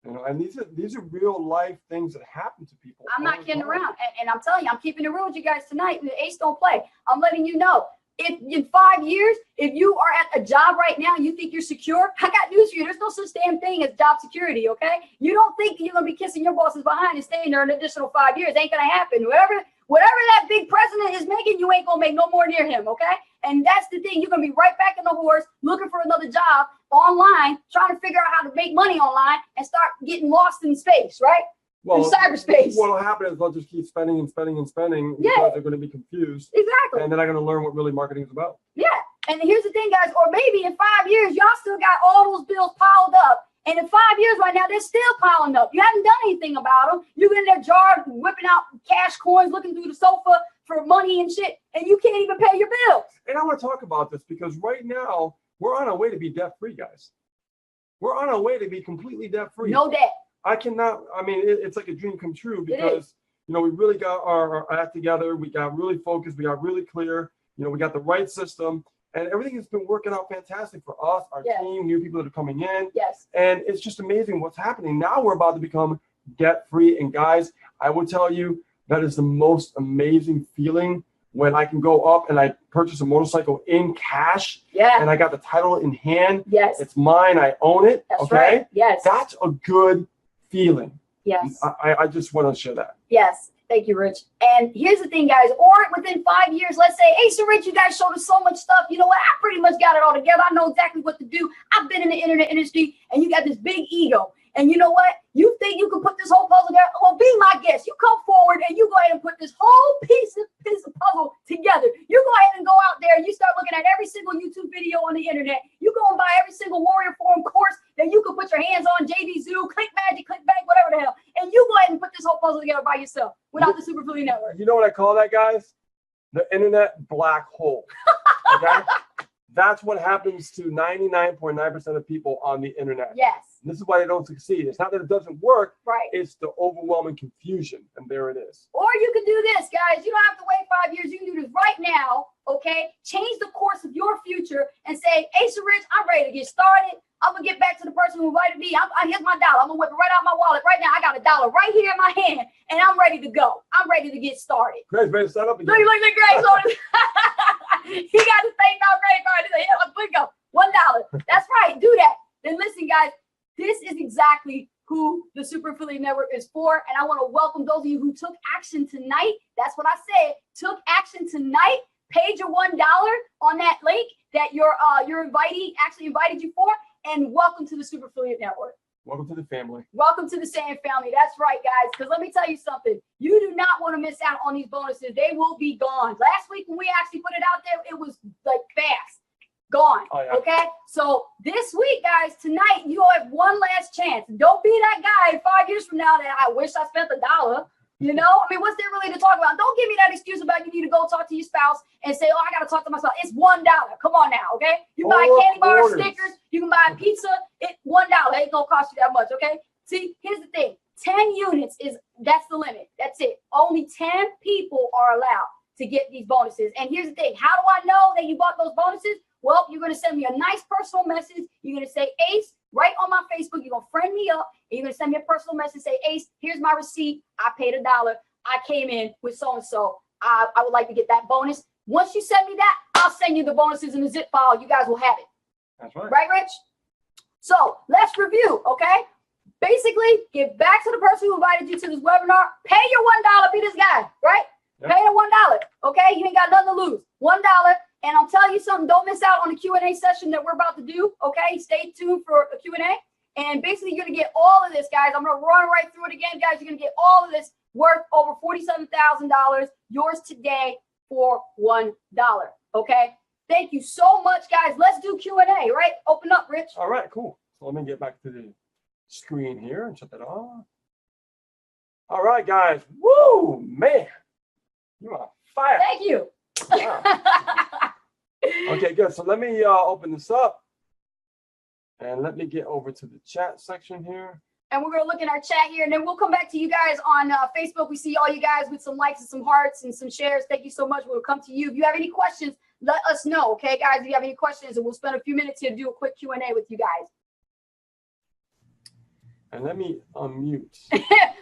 Speaker 1: You know, and these are real life things that happen to people.
Speaker 2: I'm not kidding around. And I'm telling you, I'm keeping it real with you guys tonight. The Ace don't play. I'm letting you know. If in 5 years, if you are at a job right now, you think you're secure, I got news for you. There's no such damn thing as job security, okay? You don't think you're going to be kissing your bosses behind and staying there an additional 5 years. Ain't going to happen. Whatever that big president is making, you ain't going to make no more near him, okay? And that's the thing. You're going to be right back in the horse looking for another job online, trying to figure out how to make money online and start getting lost in space, right?
Speaker 1: Well,
Speaker 2: in cyberspace.
Speaker 1: What will happen is they'll just keep spending and spending and spending
Speaker 2: Yeah.
Speaker 1: because they're going to be confused.
Speaker 2: Exactly.
Speaker 1: And they're not going to learn what really marketing is about.
Speaker 2: Yeah. And here's the thing, guys, or maybe in 5 years, y'all still got all those bills piled up. And in 5 years right now, they're still piling up. You haven't done anything about them. You're in their jar, whipping out cash coins, looking through the sofa for money and shit, and you can't even pay your bills.
Speaker 1: And I want to talk about this because right now, we're on our way to be debt-free, guys. We're on our way to be completely debt-free.
Speaker 2: No debt.
Speaker 1: I cannot, I mean, it's like a dream come true because, you know, we really got our act together. We got really focused. We got really clear. You know, we got the right system. And everything has been working out fantastic for us, our team, new people that are coming in.
Speaker 2: Yes.
Speaker 1: And it's just amazing what's happening. Now we're about to become debt-free. And guys, I will tell you, that is the most amazing feeling when I can go up and I purchase a motorcycle in cash.
Speaker 2: Yeah.
Speaker 1: And I got the title in hand.
Speaker 2: Yes.
Speaker 1: It's mine. I own it.
Speaker 2: That's
Speaker 1: okay.
Speaker 2: right. Yes.
Speaker 1: That's a good feeling.
Speaker 2: Yes.
Speaker 1: I just want to share that.
Speaker 2: Yes. Thank you, Rich. And here's the thing, guys. Or within 5 years, let's say, hey, so Rich, you guys showed us so much stuff. You know what? I pretty much got it all together. I know exactly what to do. I've been in the internet industry, and you got this big ego. And you know what? You think you can put this whole puzzle together? Well, be my guest. You come forward and you go ahead and put this whole piece of puzzle together. You go ahead and go out there and you start looking at every single YouTube video on the internet. You go and buy every single Warrior Forum course that you can put your hands on, JV Zoo, Click Magic, Click Bank, whatever the hell. And you go ahead and put this whole puzzle together by yourself without the Super Affiliate Network.
Speaker 1: You know what I call that, guys? The internet black hole. Okay? That's what happens to 99.9% of people on the internet.
Speaker 2: Yes.
Speaker 1: And this is why they don't succeed. It's not that it doesn't work.
Speaker 2: Right.
Speaker 1: It's the overwhelming confusion. And there it is.
Speaker 2: Or you can do this, guys. You don't have to wait 5 years. You can do this right now, okay? Change the course of your future and say, hey, so Rich, I'm ready to get started. I'm going to get back to the person who invited me. Here's my dollar. I'm going to whip it right out my wallet right now. I got $1 right here in my hand, and I'm ready to go. I'm ready to get started.
Speaker 1: Greg's ready to sign up again.
Speaker 2: Look at Greg's on it. He got his thing out great card. He's like, yeah, let's go. $1. That's right. Do that. Then listen, guys, this is exactly who the Super Affiliate Network is for. And I want to welcome those of you who took action tonight. That's what I said. Took action tonight. Paid your $1 on that link that your invitee actually invited you for. And welcome to the Super Affiliate Network.
Speaker 1: Welcome to the family.
Speaker 2: Welcome to the same family. That's right, guys. Because let me tell you something. You do not want to miss out on these bonuses. They will be gone. Last week when we actually put it out there, it was like fast. Gone. Oh, yeah. Okay? So this week, guys, tonight, you have one last chance. Don't be that guy 5 years from now that I wish I spent $1. You know? I mean, what's there really to talk about? Don't give me that excuse about you need to go talk to your spouse and say, oh, I got to talk to myself. It's $1. Come on now, okay? You buy candy bars, stickers, you can buy pizza. It's $1. It ain't going to cost you that much, okay? See, here's the thing. 10 units that's the limit. That's it. Only 10 people are allowed to get these bonuses. And here's the thing. How do I know that you bought those bonuses? Well, you're going to send me a nice personal message. You're going to say, Ace, right on my Facebook. You're going to friend me up. And you're going to send me a personal message. Say, Ace, here's my receipt. I paid $1. I came in with so-and-so. I would like to get that bonus. Once you send me that, I'll send you the bonuses in a zip file. You guys will have it.
Speaker 1: That's right.
Speaker 2: Right, Rich? So let's review, okay? Basically, get back to the person who invited you to this webinar. Pay your $1. Be this guy, right? Yep. Pay the $1, okay? You ain't got nothing to lose. $1. And I'll tell you something, don't miss out on the Q&A session that we're about to do, okay? Stay tuned for a Q&A. And basically, you're going to get all of this, guys. I'm going to run right through it again, guys. You're going to get all of this worth over $47,000, yours today for $1, okay? Thank you so much, guys. Let's do Q&A, right? Open up, Rich.
Speaker 1: All right, cool. So let me get back to the screen here and shut that off. All right, guys. Woo, man. You're on fire.
Speaker 2: Thank you.
Speaker 1: Wow. Okay, good. So let me open this up. And let me get over to the chat section here.
Speaker 2: And we're going to look in our chat here, and then we'll come back to you guys on Facebook. We see all you guys with some likes and some hearts and some shares. Thank you so much. We'll come to you. If you have any questions, let us know. Okay, guys, if you have any questions, and we'll spend a few minutes here to do a quick Q&A with you guys.
Speaker 1: And let me unmute.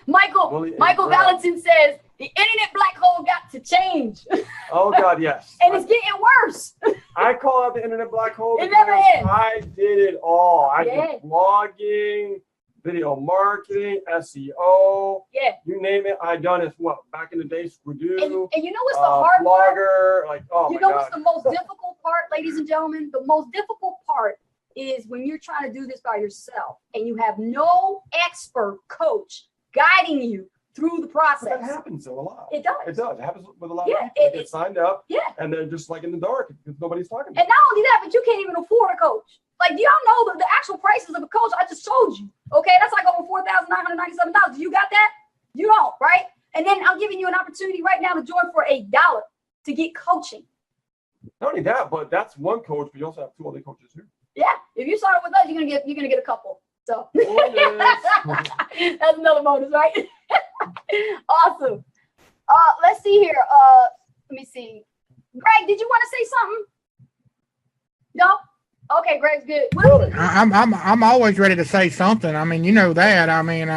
Speaker 2: Michael Valentin says, the internet black hole got to change.
Speaker 1: Oh, God, yes.
Speaker 2: And it's getting worse.
Speaker 1: I call out the internet black hole
Speaker 2: It
Speaker 1: because
Speaker 2: never ends.
Speaker 1: I did it all. I
Speaker 2: Yeah.
Speaker 1: did blogging, video marketing, SEO.
Speaker 2: Yeah.
Speaker 1: You name it, I done it. What, back in the day, Squidoo,
Speaker 2: And you know what's the hard part?
Speaker 1: blogger, like, oh
Speaker 2: You
Speaker 1: my
Speaker 2: know
Speaker 1: God.
Speaker 2: what's the most difficult part, ladies and gentlemen? The most difficult part is when you're trying to do this by yourself and you have no expert coach guiding you through the
Speaker 1: But
Speaker 2: process.
Speaker 1: that happens a lot.
Speaker 2: It does.
Speaker 1: It does. It happens with a lot
Speaker 2: Yeah,
Speaker 1: of people. They
Speaker 2: it-
Speaker 1: get signed up,
Speaker 2: Yeah.
Speaker 1: and they're just like in the dark because nobody's talking to
Speaker 2: And
Speaker 1: them.
Speaker 2: not only that, but you can't even afford a coach. Like, do y'all know the actual prices of a coach? I just told you. Okay, that's like over $4,997. You got that? You don't, right? And then I'm giving you an opportunity right now to join for $1 to get coaching.
Speaker 1: Not only that, but that's one coach, but you also have two other coaches here.
Speaker 2: Yeah, if you start with us, you're gonna get a couple. So
Speaker 1: Bonus.
Speaker 2: that's another bonus, right? Awesome. Let's see here. Let me see. Greg, did you want to say something? No. Okay, Greg's good. What
Speaker 4: I'm always ready to say something. I mean, you know that. I mean,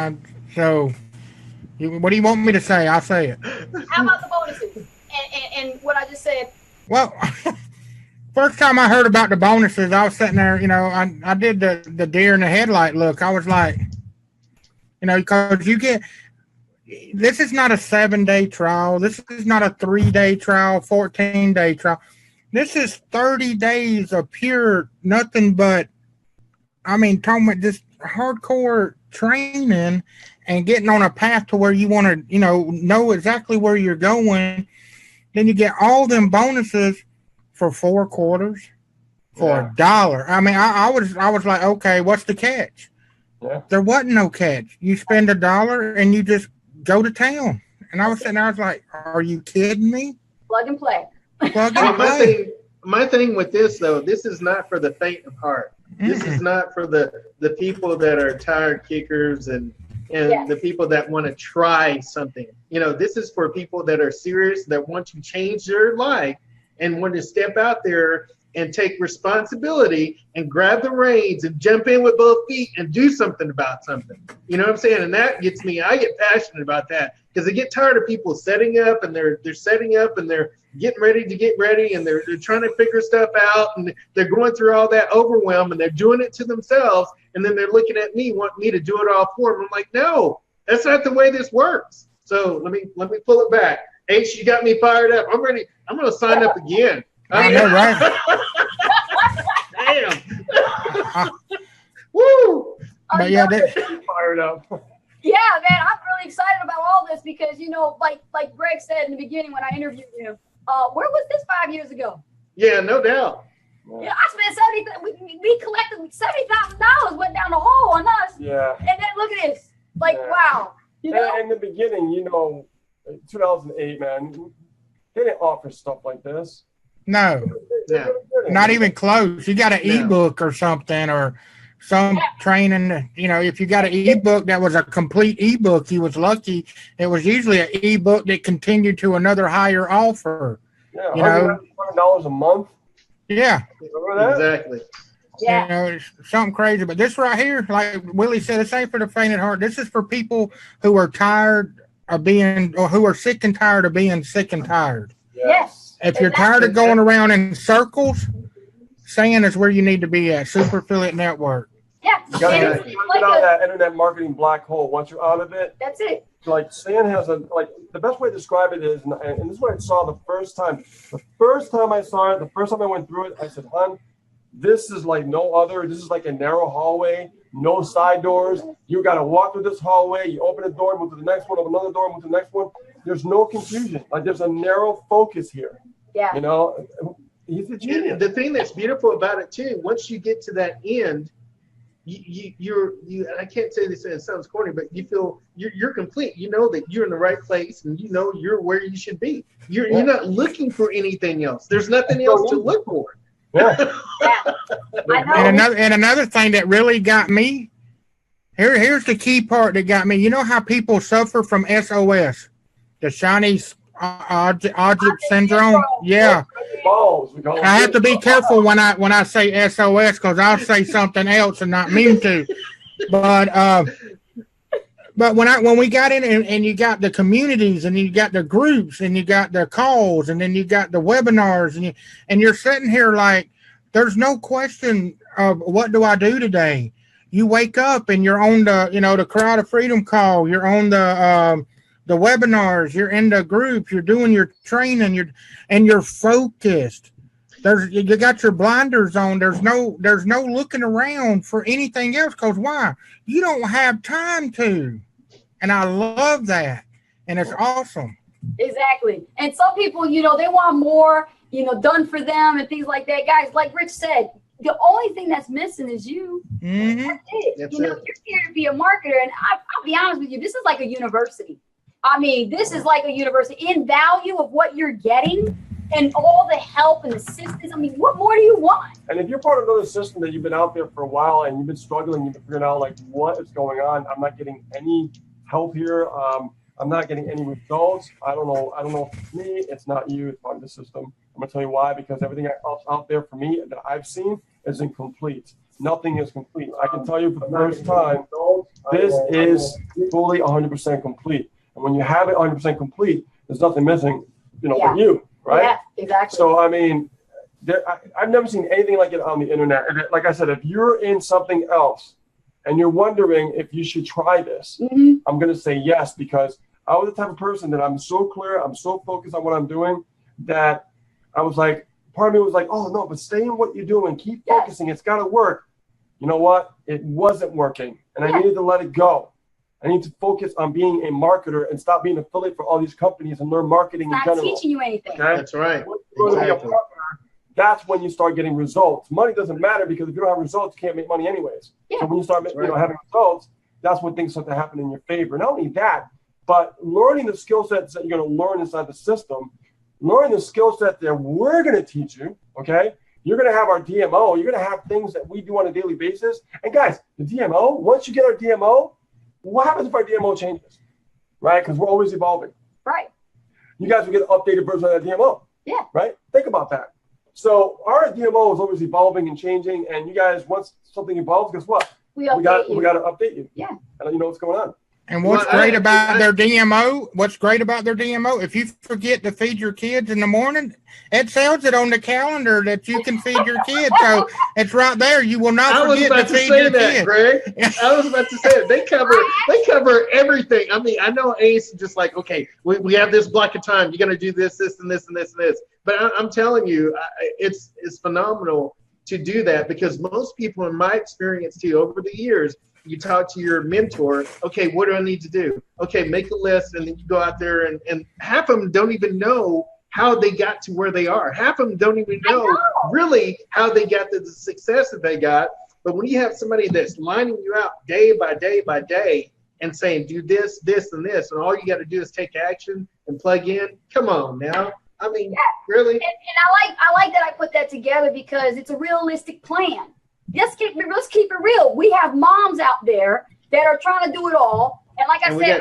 Speaker 4: what do you want me to say? I'll say it.
Speaker 2: How about the bonuses and what I just said?
Speaker 4: Well, first time I heard about the bonuses, I was sitting there, I did the deer in the headlight look. I was like, because this is not a 7-day trial. This is not a 3-day trial, 14-day trial. This is 30 days of pure nothing but, talking about just hardcore training and getting on a path to where you want to, know exactly where you're going. Then you get all them bonuses for 4 quarters for $1. I was like, okay, what's the catch?
Speaker 1: Yeah.
Speaker 4: There wasn't no catch. You spend $1 and you just go to town. And I was sitting there, I was like, are you kidding me?
Speaker 2: Plug and play.
Speaker 4: Plug
Speaker 3: Well,
Speaker 4: and play.
Speaker 3: my thing with this though, this is not for the faint of heart. This is not for the people that are tired kickers and
Speaker 2: Yes.
Speaker 3: the people that want to try something. This is for people that are serious, that want to change their life and want to step out there and take responsibility and grab the reins and jump in with both feet and do something about something. You know what I'm saying? And that gets me, I get passionate about that because I get tired of people setting up and they're setting up and they're getting ready to get ready and they're trying to figure stuff out and they're going through all that overwhelm and they're doing it to themselves and then they're looking at me wanting me to do it all for them. I'm like, no, that's not the way this works. So let me pull it back. H, you got me fired up. I'm ready. I'm going to sign up again.
Speaker 4: I know, right?
Speaker 3: Damn. Woo.
Speaker 4: But yeah,
Speaker 1: Fired up.
Speaker 2: Yeah, man, I'm really excited about all this because, like Greg said in the beginning when I interviewed him, where was this 5 years ago?
Speaker 3: Yeah, no doubt.
Speaker 2: I spent we collected $70,000 went down the hole on us.
Speaker 1: Yeah.
Speaker 2: And then look at this. Like,
Speaker 1: Yeah.
Speaker 2: wow.
Speaker 1: In the beginning, 2008, man, they didn't offer stuff like this.
Speaker 4: no,
Speaker 3: Yeah.
Speaker 4: not even close. You got an
Speaker 3: No.
Speaker 4: ebook or something or some training. If you got an ebook that was a complete ebook, you was lucky. It was usually an ebook that continued to another higher offer.
Speaker 1: Yeah, $100 a month.
Speaker 4: Yeah.
Speaker 1: Remember that?
Speaker 3: Exactly.
Speaker 2: Yeah.
Speaker 4: It's something crazy. But this right here, like Willie said, this ain't for the faint at heart. This is for people who are tired of being, or who are sick and tired of being sick and tired.
Speaker 2: Yes.
Speaker 4: If you're tired of going around in circles, Sand is where you need to be at. Super Affiliate Network.
Speaker 2: Yeah.
Speaker 1: You gotta
Speaker 2: And
Speaker 1: get
Speaker 2: it's
Speaker 1: out of
Speaker 2: like
Speaker 1: that internet marketing black hole. Once you're out of it,
Speaker 2: that's it.
Speaker 1: like Stan has the best way to describe it is, and this is what I saw the first time. The first time I saw it, the first time I went through it, I said, "Hun, this is like no other. This is like a narrow hallway, no side doors. You got to walk through this hallway. You open a door, move to the next one, open another door, move to the next one. There's no confusion. Like there's a narrow focus here.
Speaker 2: Yeah.
Speaker 1: He's a
Speaker 3: And
Speaker 1: genius.
Speaker 3: the thing that's beautiful about it too, once you get to that end, you're I can't say this, and it sounds corny, but you feel you're complete. You know that you're in the right place, and you know you're where you should be. You're not looking for anything else. There's nothing else to look for.
Speaker 1: Yeah.
Speaker 2: Yeah. I know.
Speaker 4: And another thing that really got me, here's the key part that got me. You know how people suffer from SOS, the shiny object syndrome? Yeah.
Speaker 1: Balls. We call
Speaker 4: I have to be careful when I say SOS because I'll say something else and not mean to. But when we got in and you got the communities and you got the groups and you got the calls and then you got the webinars and you're sitting here like there's no question of what do I do today. You wake up and you're on the Crowd of Freedom call. You're on the webinars. You're in the groups. You're doing your training. You're focused. You got your blinders on. There's no looking around for anything else because why? You don't have time to. And I love that. And it's awesome.
Speaker 2: Exactly. And some people, they want more, done for them and things like that. Guys, like Rich said, the only thing that's missing is you.
Speaker 4: Mm-hmm.
Speaker 2: That's it.
Speaker 3: That's
Speaker 2: You're here to be a marketer. And I'll be honest with you, this is like a university. I mean, this is like a university in value of what you're getting and all the help and assistance. I mean, what more do you want?
Speaker 1: And if you're part of another system that you've been out there for a while and you've been struggling, you've been figuring out like what is going on. I'm not getting any help here. I'm not getting any results. I don't know if it's me. It's not you. It's part of the system. I'm gonna tell you why, because everything else out there for me that I've seen is incomplete. Nothing is complete. I can tell you for the first time, this is fully 100% complete. And when you have it 100% complete, there's nothing missing, but you, right?
Speaker 2: Yeah, exactly.
Speaker 1: So, I mean, I've never seen anything like it on the internet. And like I said, if you're in something else and you're wondering if you should try this, I'm going to say yes, because I was the type of person that I'm so clear, I'm so focused on what I'm doing that I was like, part of me was like, oh, no, but stay in what you're doing. Keep focusing. It's got to work. You know what? It wasn't working. And I needed to let it go. I need to focus on being a marketer and stop being an affiliate for all these companies and learn marketing in general.
Speaker 2: It's not teaching you anything.
Speaker 1: Okay?
Speaker 3: That's right.
Speaker 1: Exactly. That's when you start getting results. Money doesn't matter because if you don't have results, you can't make money anyways.
Speaker 2: Yeah.
Speaker 1: So when you start having results, that's when things start to happen in your favor. Not only that, but learning the skill sets that you're going to learn inside the system, learning the skill set that we're going to teach you, okay? You're going to have our DMO. You're going to have things that we do on a daily basis. And guys, the DMO, once you get our DMO, what happens if our DMO changes, right? Because we're always evolving.
Speaker 2: Right.
Speaker 1: You guys will get an updated version of that DMO.
Speaker 2: Yeah.
Speaker 1: Right? Think about that. So our DMO is always evolving and changing. And you guys, once something evolves, guess what? We got to update you.
Speaker 2: Yeah.
Speaker 1: And you know what's going on.
Speaker 4: And what's great about their DMO, if you forget to feed your kids in the morning, it tells it on the calendar that you can feed your kids. So it's right there. You will not forget to feed your kids.
Speaker 3: Greg. I was about to say it. They cover everything. I mean, I know Ace is just like, okay, we have this block of time. You're going to do this, and this, and this, and this. But I'm telling you, it's phenomenal to do that, because most people, in my experience too, over the years, you talk to your mentor, okay, what do I need to do? Okay, make a list, and then you go out there, and half of them don't even know how they got to where they are. Half of them don't even know really how they got to the success that they got. But when you have somebody that's lining you out day by day by day and saying, do this, this, and this, and all you got to do is take action and plug in, come on now. I mean, really?
Speaker 2: And I like that I put that together, because it's a realistic plan. Let's keep it real. We have moms out there that are trying to do it all. And like I said,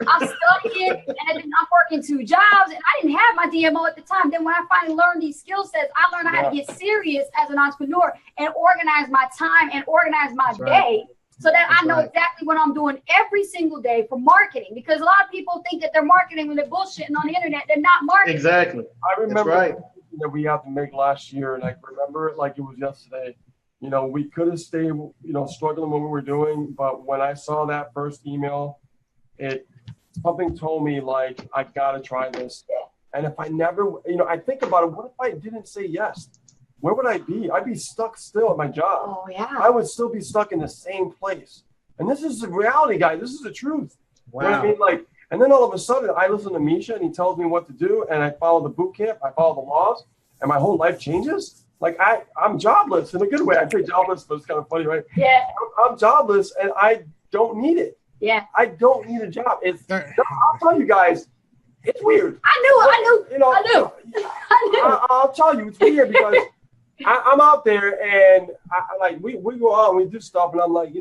Speaker 2: I'm studying and I'm working 2 jobs, and I didn't have my DMO at the time. Then when I finally learned these skill sets, I learned how to get serious as an entrepreneur and organize my time and organize my day so that I know exactly what I'm doing every single day for marketing. Because a lot of people think that they're marketing when they're bullshitting on the internet. They're not marketing.
Speaker 3: Exactly.
Speaker 1: I remember that we had to make last year, and I remember it like it was yesterday. We could have stayed, struggling when we were doing, but when I saw that first email, something told me like, I gotta try this. And if I never, I think about it, what if I didn't say yes? Where would I be? I'd be stuck still at my job.
Speaker 2: Oh yeah.
Speaker 1: I would still be stuck in the same place. And this is the reality, guys. This is the truth.
Speaker 3: Wow.
Speaker 1: You know what I mean? Like, and then all of a sudden I listen to Misha and he tells me what to do, and I follow the boot camp, I follow the laws, and my whole life changes. Like I'm jobless in a good way. I say jobless, but it's kind of funny, right?
Speaker 2: Yeah.
Speaker 1: I'm jobless and I don't need it.
Speaker 2: Yeah.
Speaker 1: I don't need a job. I'll tell you guys, it's weird.
Speaker 2: I knew.
Speaker 1: I'll tell you, it's weird because I'm out there and I like we go out and we do stuff and I'm like,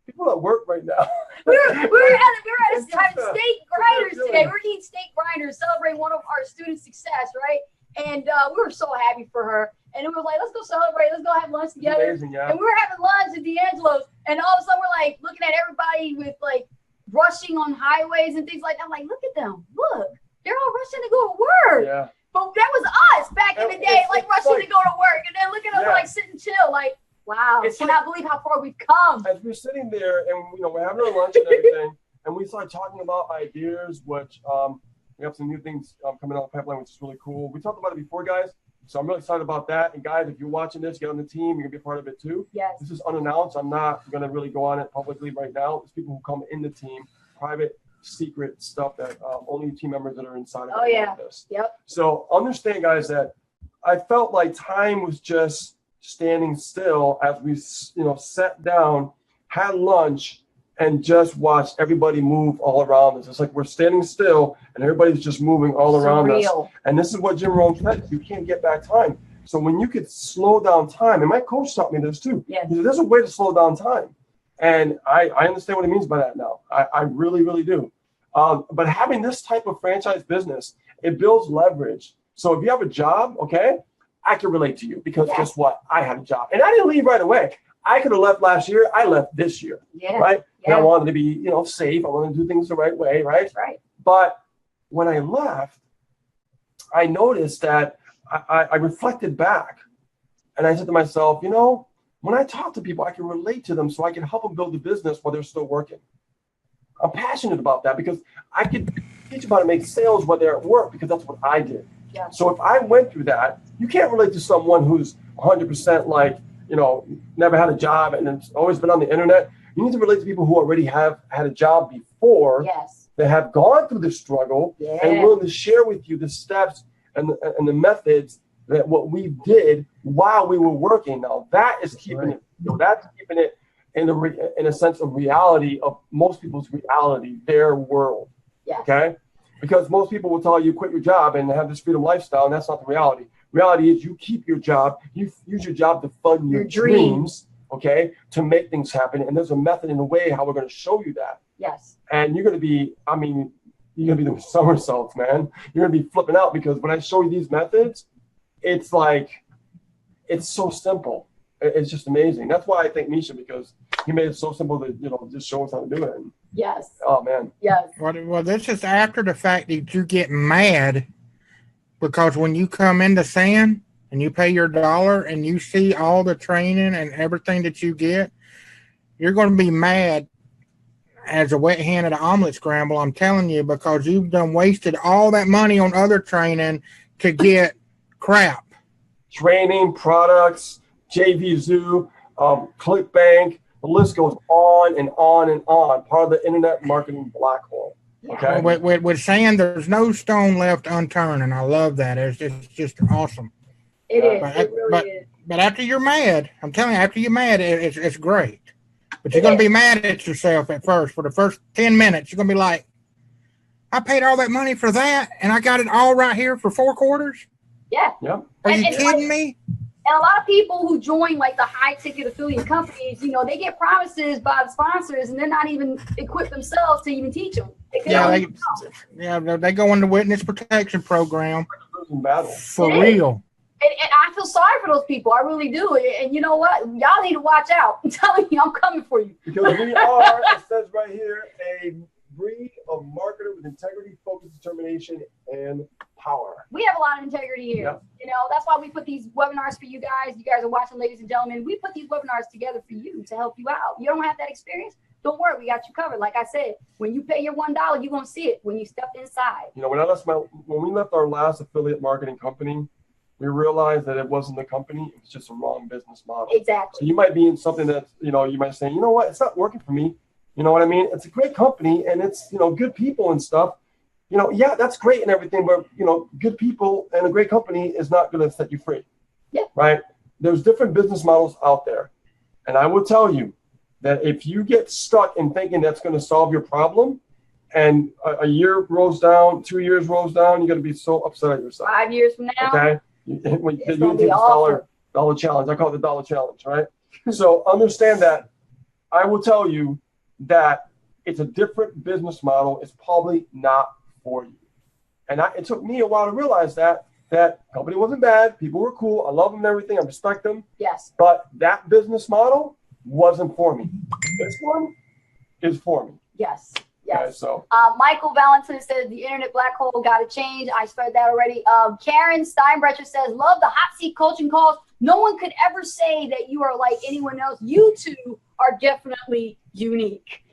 Speaker 1: people at work right now.
Speaker 2: we were at steak grinders today. We were eating steak grinders, celebrating one of our students' success, right? And we were so happy for her. And it was like, let's go celebrate. Let's go have lunch together.
Speaker 1: Amazing, yeah.
Speaker 2: And we were having lunch at D'Angelo's. And all of a sudden, we're like looking at everybody with like rushing on highways and things like that. I'm like, look at them. Look, they're all rushing to go to work.
Speaker 1: Yeah.
Speaker 2: But that was us back in the day, like rushing to go to work. And then look at us like sitting chill, like, wow, I cannot believe how far we've come.
Speaker 1: As we're sitting there and we're having our lunch and everything, and we start talking about ideas, which we have some new things coming out of the pipeline, which is really cool. We talked about it before, guys. So I'm really excited about that. And guys, if you're watching this, get on the team. You're gonna be a part of it too.
Speaker 2: Yes.
Speaker 1: This is unannounced. I'm not gonna really go on it publicly right now. There's people who come in the team, private, secret stuff that only team members that are inside of this.
Speaker 2: Yep.
Speaker 1: So understand, guys, that I felt like time was just standing still as we, sat down, had lunch, and just watched everybody move all around us. It's like we're standing still and everybody's just moving all around us. And this is what Jim Rohn said: you can't get back time. So when you could slow down time, and my coach taught me this too.
Speaker 2: Yes.
Speaker 1: He said, there's a way to slow down time. And I understand what he means by that now. I really, really do. But having this type of franchise business, it builds leverage. So if you have a job, okay, I can relate to you because guess what? I had a job. And I didn't leave right away. I could have left last year. I left this year, right? And I wanted to be, safe. I wanted to do things the right way, right?
Speaker 2: That's right.
Speaker 1: But when I left, I noticed that I reflected back and I said to myself, when I talk to people, I can relate to them so I can help them build a business while they're still working. I'm passionate about that because I could teach them how to make sales while they're at work because that's what I did.
Speaker 2: Yeah.
Speaker 1: So if I went through that, you can't relate to someone who's 100% like, never had a job and it's always been on the internet. You need to relate to people who already have had a job before.
Speaker 2: Yes.
Speaker 1: That have gone through the struggle and willing to share with you the steps and the methods that what we did while we were working. Now that is keeping it. That's keeping it in a sense of reality of most people's reality, their world.
Speaker 2: Yes.
Speaker 1: Okay, because most people will tell you quit your job and have this freedom lifestyle, and that's not the reality. Reality is you keep your job, you use your job to fund your dreams. Okay, to make things happen, and there's a method and a way how we're going to show you that.
Speaker 2: Yes.
Speaker 1: And you're going to be, you're going to be doing somersaults, man. You're going to be flipping out because when I show you these methods, it's like, it's so simple. It's just amazing. That's why I thank Misha because he made it so simple to, just show us how to do it. And,
Speaker 2: yes.
Speaker 1: Oh, man.
Speaker 2: Yes.
Speaker 4: Well, this is after the fact that you get mad because when you come into sand and you pay your $1 and you see all the training and everything that you get, you're going to be mad as a wet hand at an omelet scramble, I'm telling you, because you've done wasted all that money on other training to get crap.
Speaker 1: Training, products, JV Zoo, ClickBank, the list goes on and on and on. Part of the internet marketing black hole. Okay.
Speaker 4: With sand, there's no stone left unturned, and I love that. It's just awesome.
Speaker 2: It is. It really is.
Speaker 4: But after you're mad, I'm telling you, after you're mad, it's great. But you're going to be mad at yourself at first. For the first 10 minutes, you're going to be like, I paid all that money for that, and I got it all right here for 4 quarters?
Speaker 2: Yeah.
Speaker 1: Yep.
Speaker 4: Are you kidding me?
Speaker 2: And a lot of people who join like the high ticket affiliate companies, they get promises by the sponsors and they're not even equipped themselves to even teach them. They
Speaker 4: go in the witness protection program for real.
Speaker 2: And I feel sorry for those people. I really do. And you know what? Y'all need to watch out. I'm telling you, I'm coming for you.
Speaker 1: Because we are, it says right here, a breed of marketer with integrity, focus, determination, and power.
Speaker 2: We have a lot of integrity here.
Speaker 1: Yep.
Speaker 2: That's why we put these webinars for you guys. You guys are watching, ladies and gentlemen. We put these webinars together for you to help you out. You don't have that experience? Don't worry, we got you covered. Like I said, when you pay your $1, you're gonna see it when you step inside.
Speaker 1: When we left our last affiliate marketing company, we realized that it wasn't the company, it was just a wrong business model.
Speaker 2: Exactly.
Speaker 1: So you might be in something that, you might say, you know what, it's not working for me. You know what I mean? It's a great company and it's, good people and stuff. Yeah, that's great and everything, but, good people and a great company is not going to set you free.
Speaker 2: Yeah.
Speaker 1: Right? There's different business models out there. And I will tell you that if you get stuck in thinking that's going to solve your problem and a year rolls down, 2 years rolls down, you're going to be so upset at yourself.
Speaker 2: 5 years from now.
Speaker 1: Okay?
Speaker 2: It's going to be awful.
Speaker 1: Dollar challenge. I call it the dollar challenge, right? So understand that I will tell you that it's a different business model. It's probably not for you. And it took me a while to realize that company wasn't bad. People were cool. I love them and everything. I respect them.
Speaker 2: Yes.
Speaker 1: But that business model wasn't for me. This one is for me.
Speaker 2: Yes. Yes.
Speaker 1: Okay, so
Speaker 2: Michael Valentin says the internet black hole got to change. I spread that already. Karen Steinbrecher says, love the hot seat coaching calls. No one could ever say that you are like anyone else. You two are definitely unique.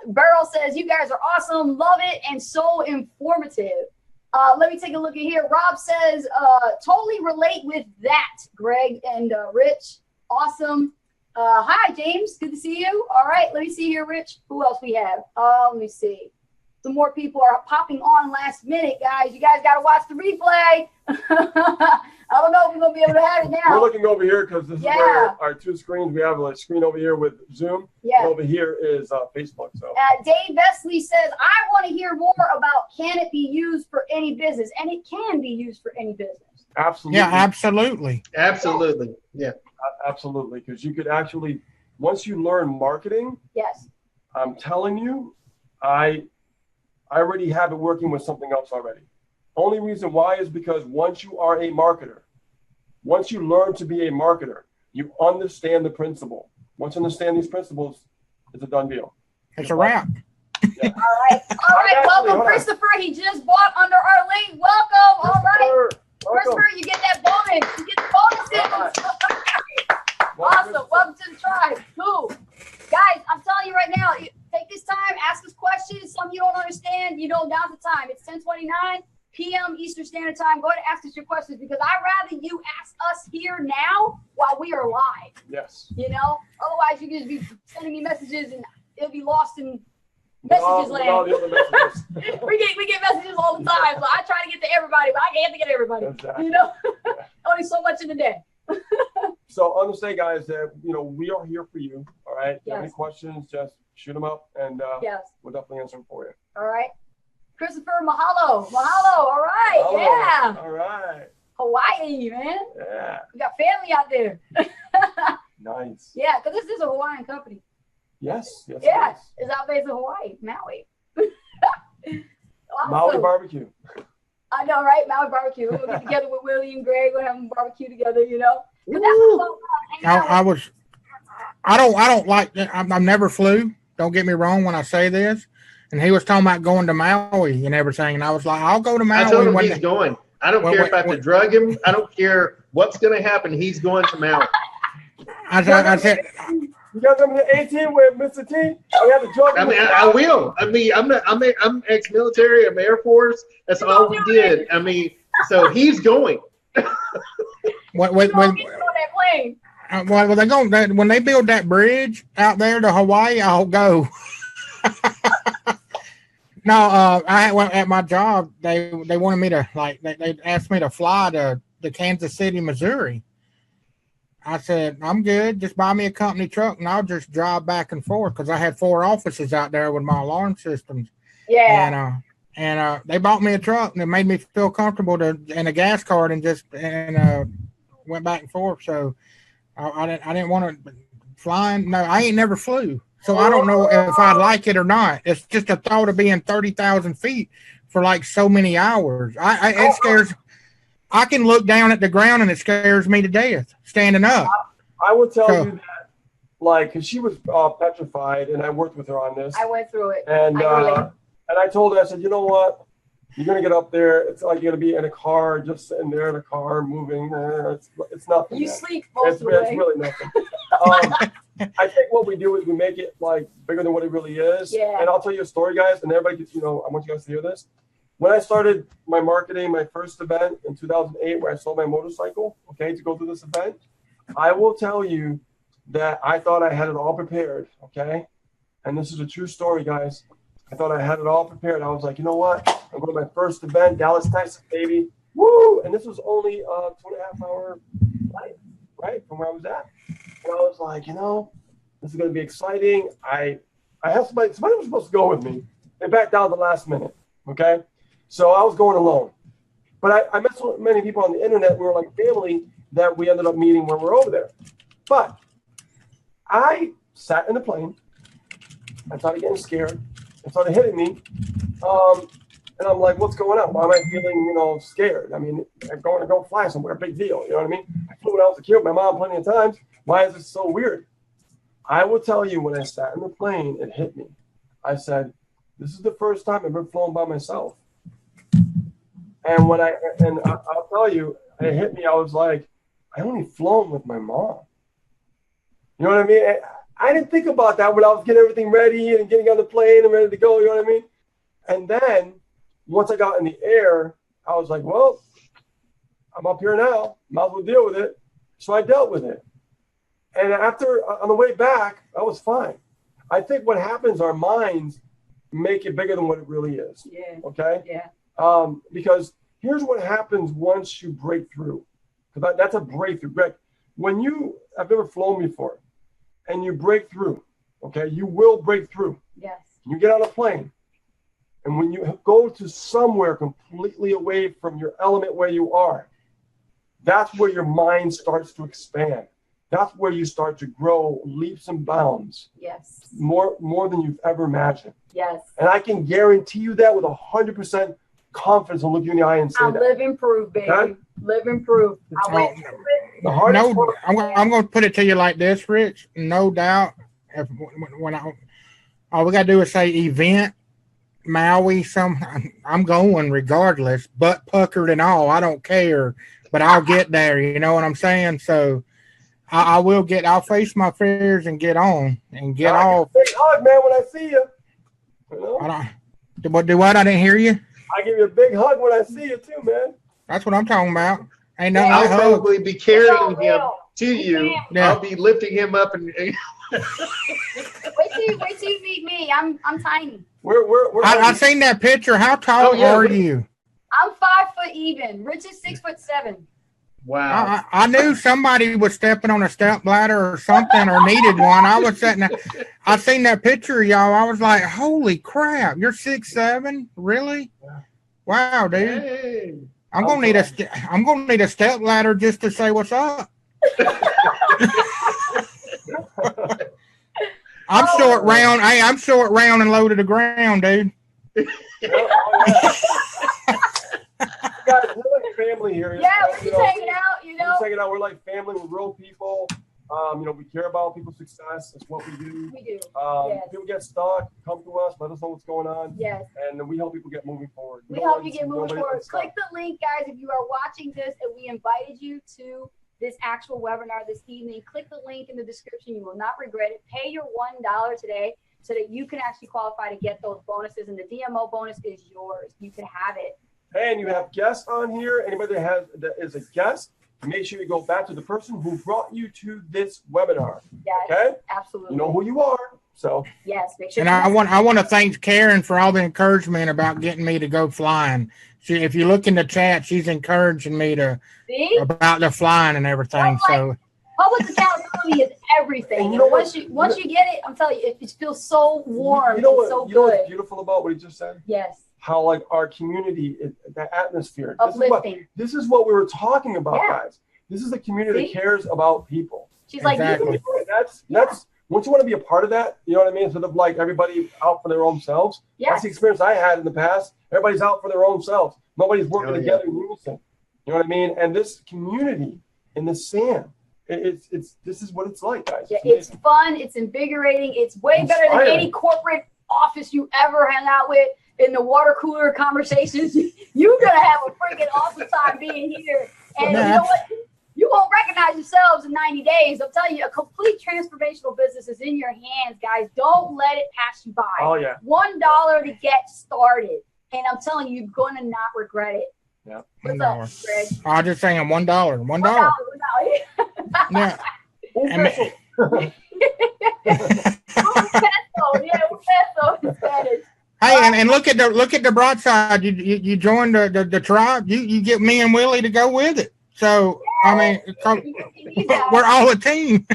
Speaker 2: Beryl says, you guys are awesome. Love it and so informative. Let me take a look at here. Rob says, totally relate with that, Greg and Rich. Awesome. Hi, James. Good to see you. All right. Let me see here, Rich. Who else we have? Let me see. Some more people are popping on last minute, guys. You guys got to watch the replay. I don't know if we're going to be able to have it now.
Speaker 1: we're looking over here because this is where our two screens. We have a screen over here with Zoom.
Speaker 2: Yeah.
Speaker 1: And over here is Facebook. So
Speaker 2: Dave Vesley says, I want to hear more about can it be used for any business? And it can be used for any business.
Speaker 1: absolutely.
Speaker 4: Yeah, absolutely.
Speaker 3: Absolutely. Yeah.
Speaker 1: Absolutely. Because you could actually, once you learn marketing,
Speaker 2: Yes.
Speaker 1: I'm telling you, I already have it working with something else already. Only reason why is because once you are a marketer, once you learn to be a marketer, you understand the principle. Once you understand these principles, it's a done deal.
Speaker 4: It's a wrap.
Speaker 2: All right. All right. Welcome, Christopher. He just bought under our link. Welcome. All right. Christopher, you get that bonus. You get the bonuses. Awesome. Welcome to the tribe. Cool. Guys, I'm telling you right now, take this time, ask us questions. Some you don't understand, now's the time. It's 10:29 p.m. Eastern Standard Time. Go ahead and ask us your questions because I'd rather you ask us here now while we are live.
Speaker 1: Yes.
Speaker 2: Otherwise you can just be sending me messages and it'll be lost in messages land.
Speaker 1: All the other messages.
Speaker 2: we get messages all the time. So I try to get to everybody, but I can't get to everybody.
Speaker 1: Exactly.
Speaker 2: Only so much in a day.
Speaker 1: So understand, guys, that we are here for you. All right. If you have any
Speaker 2: Yes.
Speaker 1: questions, just shoot them up, and
Speaker 2: Yes.
Speaker 1: we'll definitely answer them for you.
Speaker 2: All right. Christopher, mahalo. Mahalo. All right.
Speaker 1: Hello.
Speaker 2: Yeah.
Speaker 1: All right.
Speaker 2: Hawaii, man.
Speaker 1: Yeah.
Speaker 2: We got family out there.
Speaker 1: Nice.
Speaker 2: Yeah, because this is a Hawaiian company.
Speaker 1: Yes. Yes.
Speaker 2: Yeah.
Speaker 1: It is.
Speaker 2: It's out based in Hawaii, Maui. Awesome.
Speaker 1: Maui barbecue.
Speaker 2: I know, right? Maui barbecue. We'll get together with Willie and Greg. We'll have them barbecue together, But that's
Speaker 1: Woo.
Speaker 2: what it's all about.
Speaker 4: I don't like. I've never flew. Don't get me wrong when I say this. And he was talking about going to Maui and everything, and I was like, I'll go to Maui.
Speaker 3: I told him
Speaker 4: when
Speaker 3: he's going. I don't care if I have to drug him. I don't care what's going to happen. He's going to Maui.
Speaker 4: I said,
Speaker 1: You guys remember the 18 with Mr. T? We had to joke.
Speaker 3: I mean, I will. I mean, I'm ex-military. I'm Air Force. That's all we did. I mean, so he's going.
Speaker 2: Don't get on that plane.
Speaker 4: well, they're going when they build that bridge out there to Hawaii. I'll go. No, at my job, they wanted me to they asked me to fly to Kansas City, Missouri. I said, I'm good. Just buy me a company truck and I'll just drive back and forth because I had 4 offices out there with my alarm systems.
Speaker 2: Yeah.
Speaker 4: And they bought me a truck and it made me feel comfortable in a gas card and went back and forth. So I didn't want to flying. No, I ain't never flew. So I don't know if I like it or not. It's just a thought of being 30,000 feet for like so many hours. It scares. I can look down at the ground and it scares me to death standing up.
Speaker 1: I will tell you that, because she was petrified, and I worked with her on this.
Speaker 2: I went through it.
Speaker 1: And I told her, I said, you know what? You're gonna get up there. It's like you're gonna be in a car, just sitting there in a car, moving. It's nothing.
Speaker 2: You
Speaker 1: man.
Speaker 2: sleep most of the way.
Speaker 1: It's really nothing. I think what we do is we make it bigger than what it really is.
Speaker 2: Yeah.
Speaker 1: And I'll tell you a story, guys, and everybody gets, I want you guys to hear this. When I started my marketing, my first event in 2008, where I sold my motorcycle, to go to this event, I will tell you that I thought I had it all prepared, And this is a true story, guys. I thought I had it all prepared. I was like, you know what? I'm going to my first event, Dallas, Texas, baby. Woo! And this was only a 2.5 hour flight, right, from where I was at. And I was like, this is going to be exciting. I have somebody was supposed to go with me. They backed out at the last minute, So I was going alone. But I met so many people on the internet. We were like family. that we ended up meeting when we were over there. But I sat in the plane. I started getting scared. It started hitting me. And I'm like, what's going on? Why am I feeling, scared? I mean, I'm going to go fly somewhere, big deal. You know what I mean? I flew when I was a kid with my mom plenty of times. Why is this so weird? I will tell you, when I sat in the plane, it hit me. I said, this is the first time I've ever flown by myself. And I'll tell you, it hit me. I was like, I only flown with my mom. You know what I mean? I didn't think about that when I was getting everything ready and getting on the plane and ready to go. You know what I mean? And then once I got in the air, I was like, well, I'm up here now. Might as well deal with it. So I dealt with it. And on the way back, I was fine. I think what happens, our minds make it bigger than what it really is.
Speaker 2: Yeah.
Speaker 1: Okay?
Speaker 2: Yeah.
Speaker 1: Because here's what happens once you break through. Because that's a breakthrough. When you have never flown before and you break through, okay, you will break through.
Speaker 2: Yes.
Speaker 1: You get on a plane. And when you go to somewhere completely away from your element where you are, that's where your mind starts to expand. That's where you start to grow leaps and bounds.
Speaker 2: Yes.
Speaker 1: More than you've ever imagined.
Speaker 2: Yes.
Speaker 1: And I can guarantee you that with 100% confidence and look you in the eye and say that.
Speaker 2: Live and prove, baby.
Speaker 1: Okay?
Speaker 2: Live and prove. I went through it.
Speaker 1: The hardest
Speaker 4: No,
Speaker 1: part,
Speaker 4: I'm going to put it to you like this, Rich. No doubt. All we got to do is say event, Maui, I'm going regardless, butt puckered and all. I don't care, but I'll get there. You know what I'm saying? So I'll face my fears and get on and get off.
Speaker 1: Big hug, man, when I see you. You know?
Speaker 4: Do what? I didn't hear you.
Speaker 1: I give you a big hug when I see you too, man.
Speaker 4: That's what I'm talking about. Ain't nothing
Speaker 3: I'll
Speaker 4: like hug.
Speaker 3: probably be carrying him to you.
Speaker 4: Yeah.
Speaker 3: I'll be lifting him up and
Speaker 2: Wait till you meet me. I'm tiny.
Speaker 4: I seen that picture. How tall are you?
Speaker 2: I'm 5 foot even. Rich is 6'7".
Speaker 3: wow.
Speaker 4: I knew somebody was stepping on a step ladder or something or needed one. I was sitting there. I seen that picture, y'all. I was like, holy crap, you're 6'7"? Really? Wow, dude.
Speaker 3: Hey.
Speaker 4: I'm gonna need a step ladder just to say what's up. I'm short, round. Hey, I'm short, round, and low to the ground, dude.
Speaker 1: Guys, we're like family here.
Speaker 2: Yeah, we're just hanging out,
Speaker 1: We're just hanging out. We're like family. We're real people. We care about people's success. That's what we do.
Speaker 2: We do.
Speaker 1: Yes. People get stuck, come to us, let us know what's going on.
Speaker 2: Yes.
Speaker 1: And we help people get moving forward.
Speaker 2: We help you get moving forward. Click the link, guys, if you are watching this and we invited you to this actual webinar this evening. Click the link in the description. You will not regret it. Pay your $1 today so that you can actually qualify to get those bonuses. And the DMO bonus is yours. You can have it.
Speaker 1: And you have guests on here. Anybody that is a guest, make sure you go back to the person who brought you to this webinar.
Speaker 2: Yes,
Speaker 1: okay?
Speaker 2: Absolutely.
Speaker 1: You know who you are. So
Speaker 2: yes, make sure.
Speaker 4: And I want to thank Karen for all the encouragement about getting me to go flying. If you look in the chat, she's encouraging me about the flying and everything. So
Speaker 2: public accountability is everything. Once you get it, I'm telling you, it feels so warm.
Speaker 1: You know what?
Speaker 2: So
Speaker 1: you know what's beautiful about what he just said?
Speaker 2: Yes.
Speaker 1: How like our community, the atmosphere.
Speaker 2: Uplifting.
Speaker 1: This is what we were talking about, guys. This is a community that cares about people.
Speaker 2: She's like,
Speaker 1: that's once you want to be a part of that, you know what I mean? Instead of like everybody out for their own selves.
Speaker 2: Yes.
Speaker 1: That's the experience I had in the past. Everybody's out for their own selves. Nobody's working together in unison. You know what I mean? And this community in the sand, this is what it's like, guys.
Speaker 2: Yeah, it's fun. It's invigorating. It's way better than any corporate office you ever hang out with. In the water cooler conversations, you're gonna have a freaking awesome time being here. And you know what? You won't recognize yourselves in 90 days. I'm telling you, a complete transformational business is in your hands, guys. Don't let it pass you by.
Speaker 1: Oh yeah.
Speaker 2: $1 to get started, and I'm telling you, you're gonna not regret it.
Speaker 1: Yeah.
Speaker 2: What's up, Greg?
Speaker 4: I'm just saying $1. $1. Yeah.
Speaker 2: In Spanish.
Speaker 4: Hey, and look at the broad side. You joined the tribe. You get me and Willie to go with it. So I mean, we're all a team.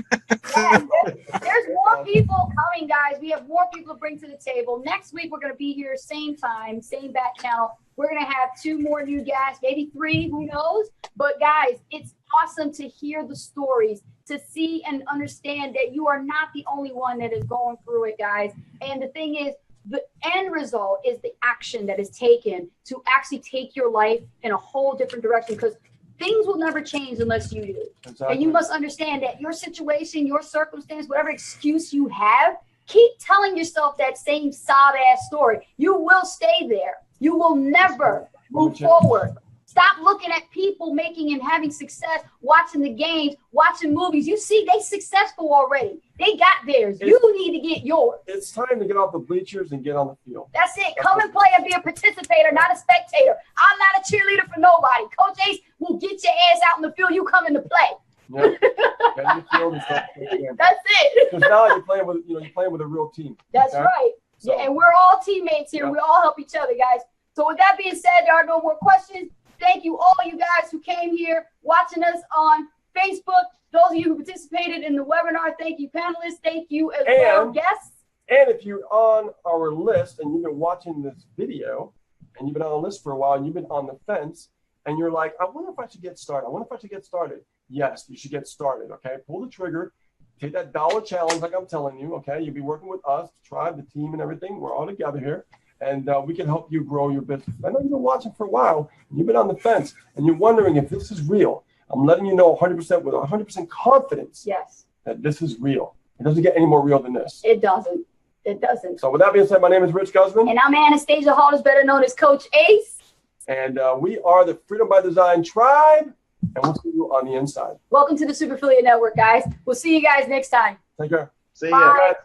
Speaker 2: There's more people coming, guys. We have more people to bring to the table. Next week we're going to be here, same time, same back channel. We're going to have 2 more new guests, maybe 3, who knows? But guys, it's awesome to hear the stories, to see and understand that you are not the only one that is going through it, guys. And the thing is, the end result is the action that is taken to actually take your life in a whole different direction, because things will never change unless you do.
Speaker 1: Exactly.
Speaker 2: And you must understand that your situation, your circumstance, whatever excuse you have, keep telling yourself that same sob-ass story. You will stay there. You will never move forward. Stop looking at people making and having success, watching the games, watching movies. You see, they successful already. They got theirs. You need to get yours.
Speaker 1: It's time to get off the bleachers and get on the field.
Speaker 2: That's it. Come and play and be a participator, not a spectator. I'm not a cheerleader for nobody. Coach Ace will get your ass out in the field. You come in to play.
Speaker 1: Yeah. Get in the field and start playing.
Speaker 2: That's it.
Speaker 1: Because now you're playing with a real team.
Speaker 2: That's
Speaker 1: okay?
Speaker 2: right.
Speaker 1: So,
Speaker 2: yeah, and we're all teammates here.
Speaker 1: Yeah.
Speaker 2: We all help each other, guys. So with that being said, there are no more questions. Thank you all you guys who came here watching us on Facebook. Those of you who participated in the webinar, thank you, panelists. Thank you as well, guests.
Speaker 1: And if you're on our list and you've been watching this video and you've been on the list for a while and you've been on the fence and you're like, I wonder if I should get started. I wonder if I should get started. Yes, you should get started, okay? Pull the trigger. Take that $1 challenge like I'm telling you, okay? You'll be working with us, the tribe, the team, and everything. We're all together here. And we can help you grow your business. I know you've been watching for a while, and you've been on the fence, and you're wondering if this is real. I'm letting you know 100% with 100% confidence that this is real. It doesn't get any more real than this.
Speaker 2: It doesn't. It doesn't.
Speaker 1: So with that being said, my name is Rich Guzman.
Speaker 2: And I'm Anastasia Hall, better known as Coach Ace.
Speaker 1: And we are the Freedom by Design tribe, and we'll see you on the inside.
Speaker 2: Welcome to the Super Affiliate Network, guys. We'll see you guys next time.
Speaker 1: Take care.
Speaker 3: See
Speaker 2: Bye.
Speaker 3: ya.
Speaker 1: Guys.